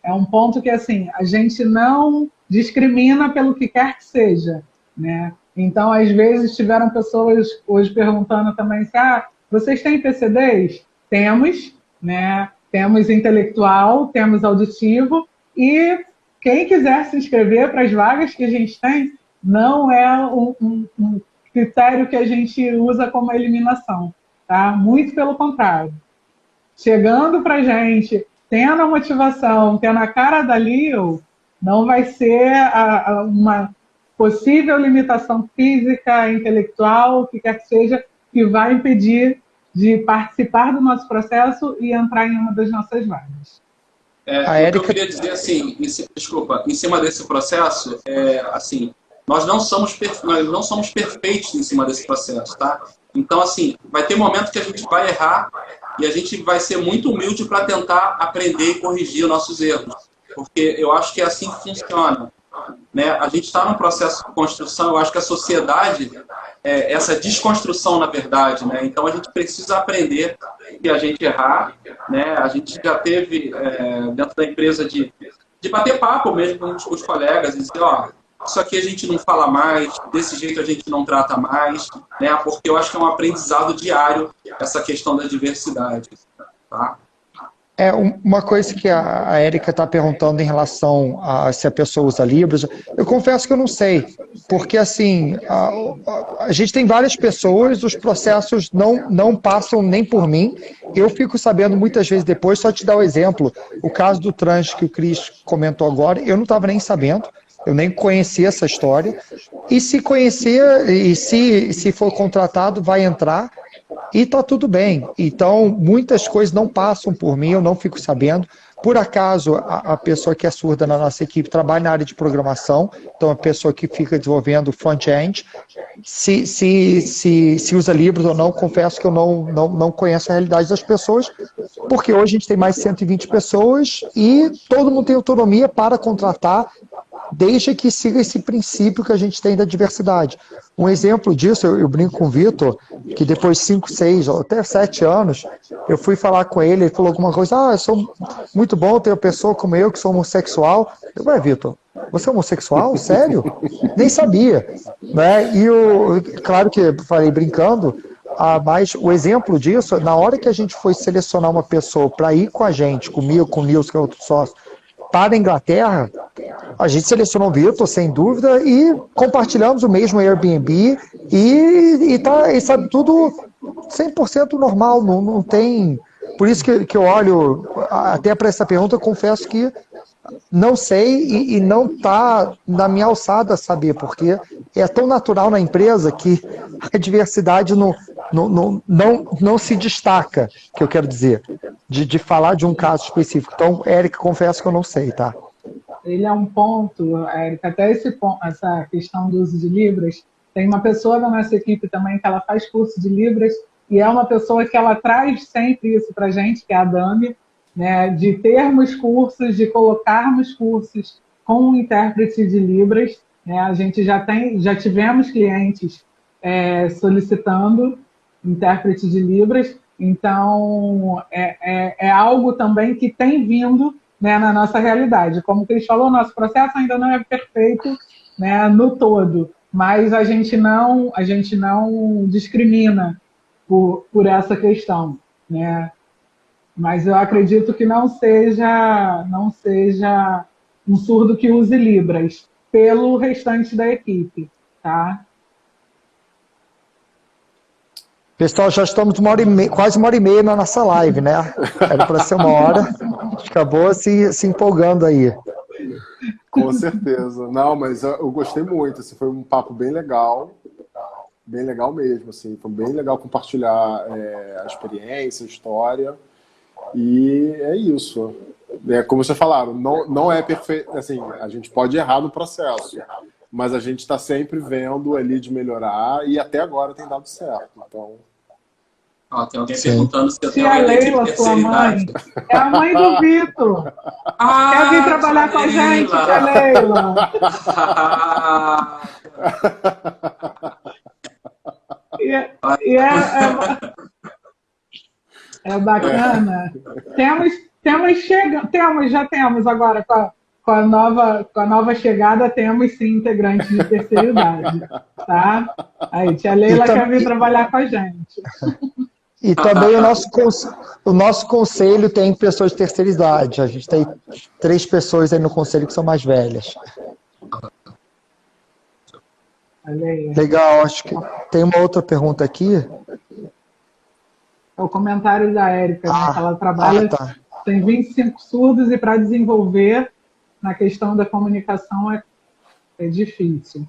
É um ponto que, assim, a gente não discrimina pelo que quer que seja, né? Então, às vezes, tiveram pessoas hoje perguntando também se, vocês têm PCDs? Temos, né? Temos intelectual, temos auditivo, e quem quiser se inscrever para as vagas que a gente tem, não é um critério que a gente usa como eliminação, tá? Muito pelo contrário. Chegando para a gente, tendo a motivação, tendo a cara da LEO, não vai ser uma possível limitação física, intelectual, o que quer que seja, que vai impedir de participar do nosso processo e entrar em uma das nossas vagas. Eu queria dizer assim, em cima desse processo, assim, nós não somos perfeitos em cima desse processo, tá? Então, assim, vai ter momento que a gente vai errar e a gente vai ser muito humilde para tentar aprender e corrigir os nossos erros. Porque eu acho que é assim que funciona. né, a gente está num processo de construção. Eu acho que a sociedade, essa desconstrução, na verdade, né, então a gente precisa aprender que a gente errar, né, a gente já teve dentro da empresa de bater papo mesmo com os colegas e dizer, ó, isso aqui a gente não fala mais, desse jeito a gente não trata mais, né, porque eu acho que é um aprendizado diário essa questão da diversidade, tá? Uma coisa que a Érica está perguntando em relação a se a pessoa usa Libras, eu confesso que eu não sei, porque assim, a gente tem várias pessoas, os processos não passam nem por mim, eu fico sabendo muitas vezes depois, só te dar o exemplo, o caso do trans que o Cris comentou agora, eu não estava nem sabendo, eu nem conhecia essa história, e se conhecer, e se for contratado, vai entrar, e está tudo bem. Então, muitas coisas não passam por mim, eu não fico sabendo. Por acaso, a pessoa que é surda na nossa equipe trabalha na área de programação, então a pessoa que fica desenvolvendo front-end. Se usa Libras ou não, confesso que eu não conheço a realidade das pessoas, porque hoje a gente tem mais de 120 pessoas e todo mundo tem autonomia para contratar, desde que siga esse princípio que a gente tem da diversidade. Um exemplo disso, eu brinco com o Vitor, que depois de 5, 6, ou até 7 anos, eu fui falar com ele, ele falou alguma coisa, eu sou muito bom ter uma pessoa como eu, que sou homossexual. Eu falei, Vitor, você é homossexual? Sério? Nem sabia. Né? Claro que eu falei brincando, mas o exemplo disso, na hora que a gente foi selecionar uma pessoa para ir com a gente, comigo, com o Nilson, que é outro sócio, para a Inglaterra, a gente selecionou o Vitor, sem dúvida, e compartilhamos o mesmo Airbnb e sabe, tudo 100% normal, não tem... Por isso que eu olho, até para essa pergunta, eu confesso que não sei e não está na minha alçada saber, porque é tão natural na empresa que a diversidade não se destaca, que eu quero dizer, de falar de um caso específico. Então, Érica, confesso que eu não sei, tá? Ele é um ponto, Érica, até essa questão do uso de Libras, tem uma pessoa da nossa equipe também que ela faz curso de Libras e é uma pessoa que ela traz sempre isso para a gente, que é a Dami, né, de termos cursos, de colocarmos cursos com um intérprete de Libras, né, a gente já tivemos clientes solicitando intérprete de Libras, então é algo também que tem vindo, né, na nossa realidade. Como o Cris falou, nosso processo ainda não é perfeito, né, no todo, mas a gente não discrimina por essa questão, né? Mas eu acredito que não seja um surdo que use Libras pelo restante da equipe, tá? Pessoal, já estamos quase 1h30 na nossa live, né? Era para ser 1 hora, acabou se empolgando aí. Com certeza. Não, mas eu gostei muito, assim, foi um papo bem legal mesmo, assim, foi bem legal compartilhar a experiência, a história. E é isso. Como vocês falaram, não é perfeito. Assim, a gente pode errar no processo, mas a gente está sempre vendo ali de melhorar e até agora tem dado certo. Então... tem alguém perguntando se eu tenho a Leila, sua mãe, é a mãe do Vitor. Quer vir trabalhar com a gente, tia Leila? É bacana. Já temos agora com a nova chegada, temos sim integrantes de terceira idade, tá? Aí, tia Leila quer vir trabalhar com a gente. E também o nosso conselho tem pessoas de terceira idade. A gente tem 3 pessoas aí no conselho que são mais velhas. Legal, acho que tem uma outra pergunta aqui. É o comentário da Érica, né, que ela trabalha, tem 25 surdos e para desenvolver na questão da comunicação é difícil.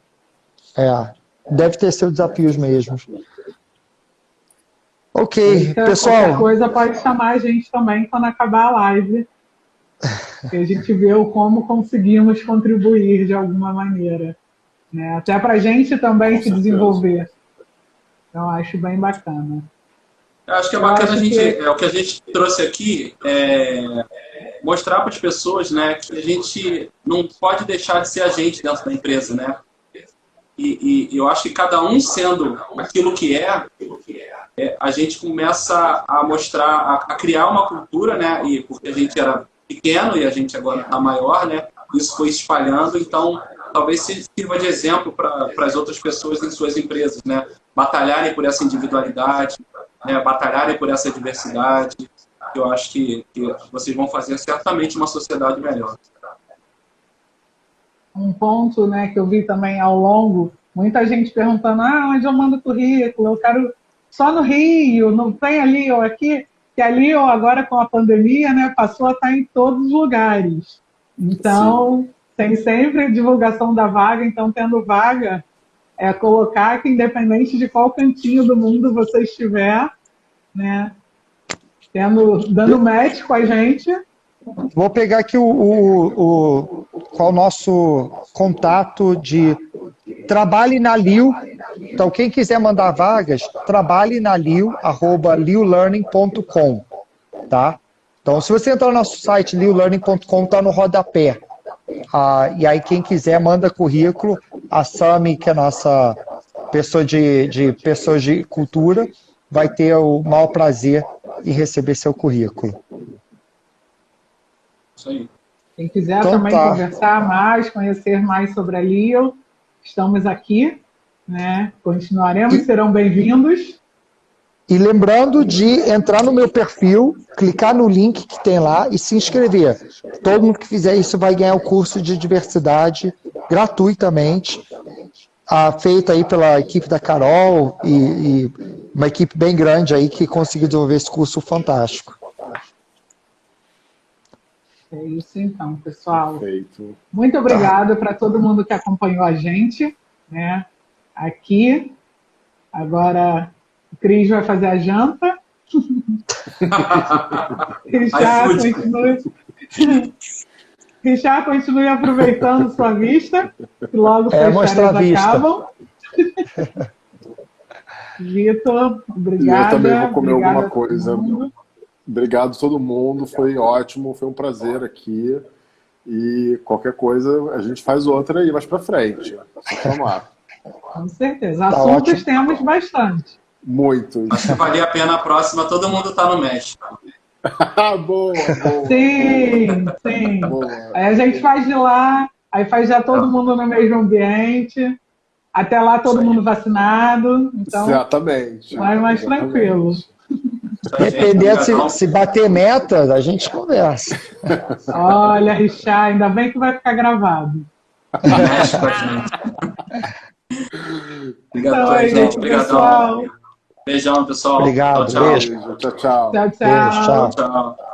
Deve ter seus desafios mesmo. Ok, pessoal. Qualquer coisa pode chamar a gente também quando acabar a live, que a gente vê como conseguimos contribuir de alguma maneira, né? Até para a gente também se desenvolver. Então, acho bem bacana. Eu acho que é bacana o que a gente trouxe aqui mostrar para as pessoas, né, que a gente não pode deixar de ser a gente dentro da empresa, né? E eu acho que cada um sendo aquilo que a gente começa a mostrar, a criar uma cultura, né? E porque a gente era pequeno e a gente agora está maior, né? Isso foi se espalhando, então talvez sirva de exemplo para as outras pessoas em suas empresas, né? Batalharem por essa individualidade, né? Batalharem por essa diversidade. Eu acho que vocês vão fazer certamente uma sociedade melhor. Um ponto, né, que eu vi também ao longo, muita gente perguntando, onde eu mando currículo? Eu quero só no Rio, não tem ali ou aqui? Que ali ou agora com a pandemia, né, passou a estar em todos os lugares. Então, tem sempre divulgação da vaga, então tendo vaga, colocar que independente de qual cantinho do mundo você estiver, né, dando match com a gente. Vou pegar aqui qual o nosso contato de trabalhe na Liu. Então, quem quiser mandar vagas, trabalhe na Liu, @liulearning.com, tá? Então, se você entrar no nosso site, liulearning.com, está no rodapé. E aí, quem quiser, manda currículo. A Sami, que é a nossa pessoa pessoas de cultura, vai ter o maior prazer em receber seu currículo. Isso aí. Quem quiser também conversar mais, conhecer mais sobre a Leo, estamos aqui, né? Continuaremos, serão bem-vindos. E lembrando de entrar no meu perfil, clicar no link que tem lá e se inscrever. Todo mundo que fizer isso vai ganhar o curso de diversidade gratuitamente, feito aí pela equipe da Carol e uma equipe bem grande aí que conseguiu desenvolver esse curso fantástico. É isso então, pessoal. Perfeito. Muito obrigada para todo mundo que acompanhou a gente, né, aqui. Agora o Cris vai fazer a janta. Richard, continue aproveitando sua vista, que logo suas férias acabam. Vitor, obrigada. Eu também vou comer alguma coisa. Mundo. Obrigado a todo mundo, foi ótimo, foi um prazer aqui. E qualquer coisa, a gente faz outra aí mais pra frente. Vamos lá. Com certeza. Assuntos temos bastante. Muitos. Acho que valia a pena a próxima, todo mundo tá no México. Boa. Sim. Boa. Aí a gente faz de lá, aí faz já todo mundo no mesmo ambiente. Até lá todo mundo vacinado. Então, exatamente. vai mais tranquilo. Dependendo se bater meta, a gente conversa. Olha, Richard, ainda bem que vai ficar gravado. Obrigado, gente. Obrigadão. Beijão, pessoal. Obrigado. Tchau. Beijo. Tchau. Tchau. Beijo, tchau. Tchau.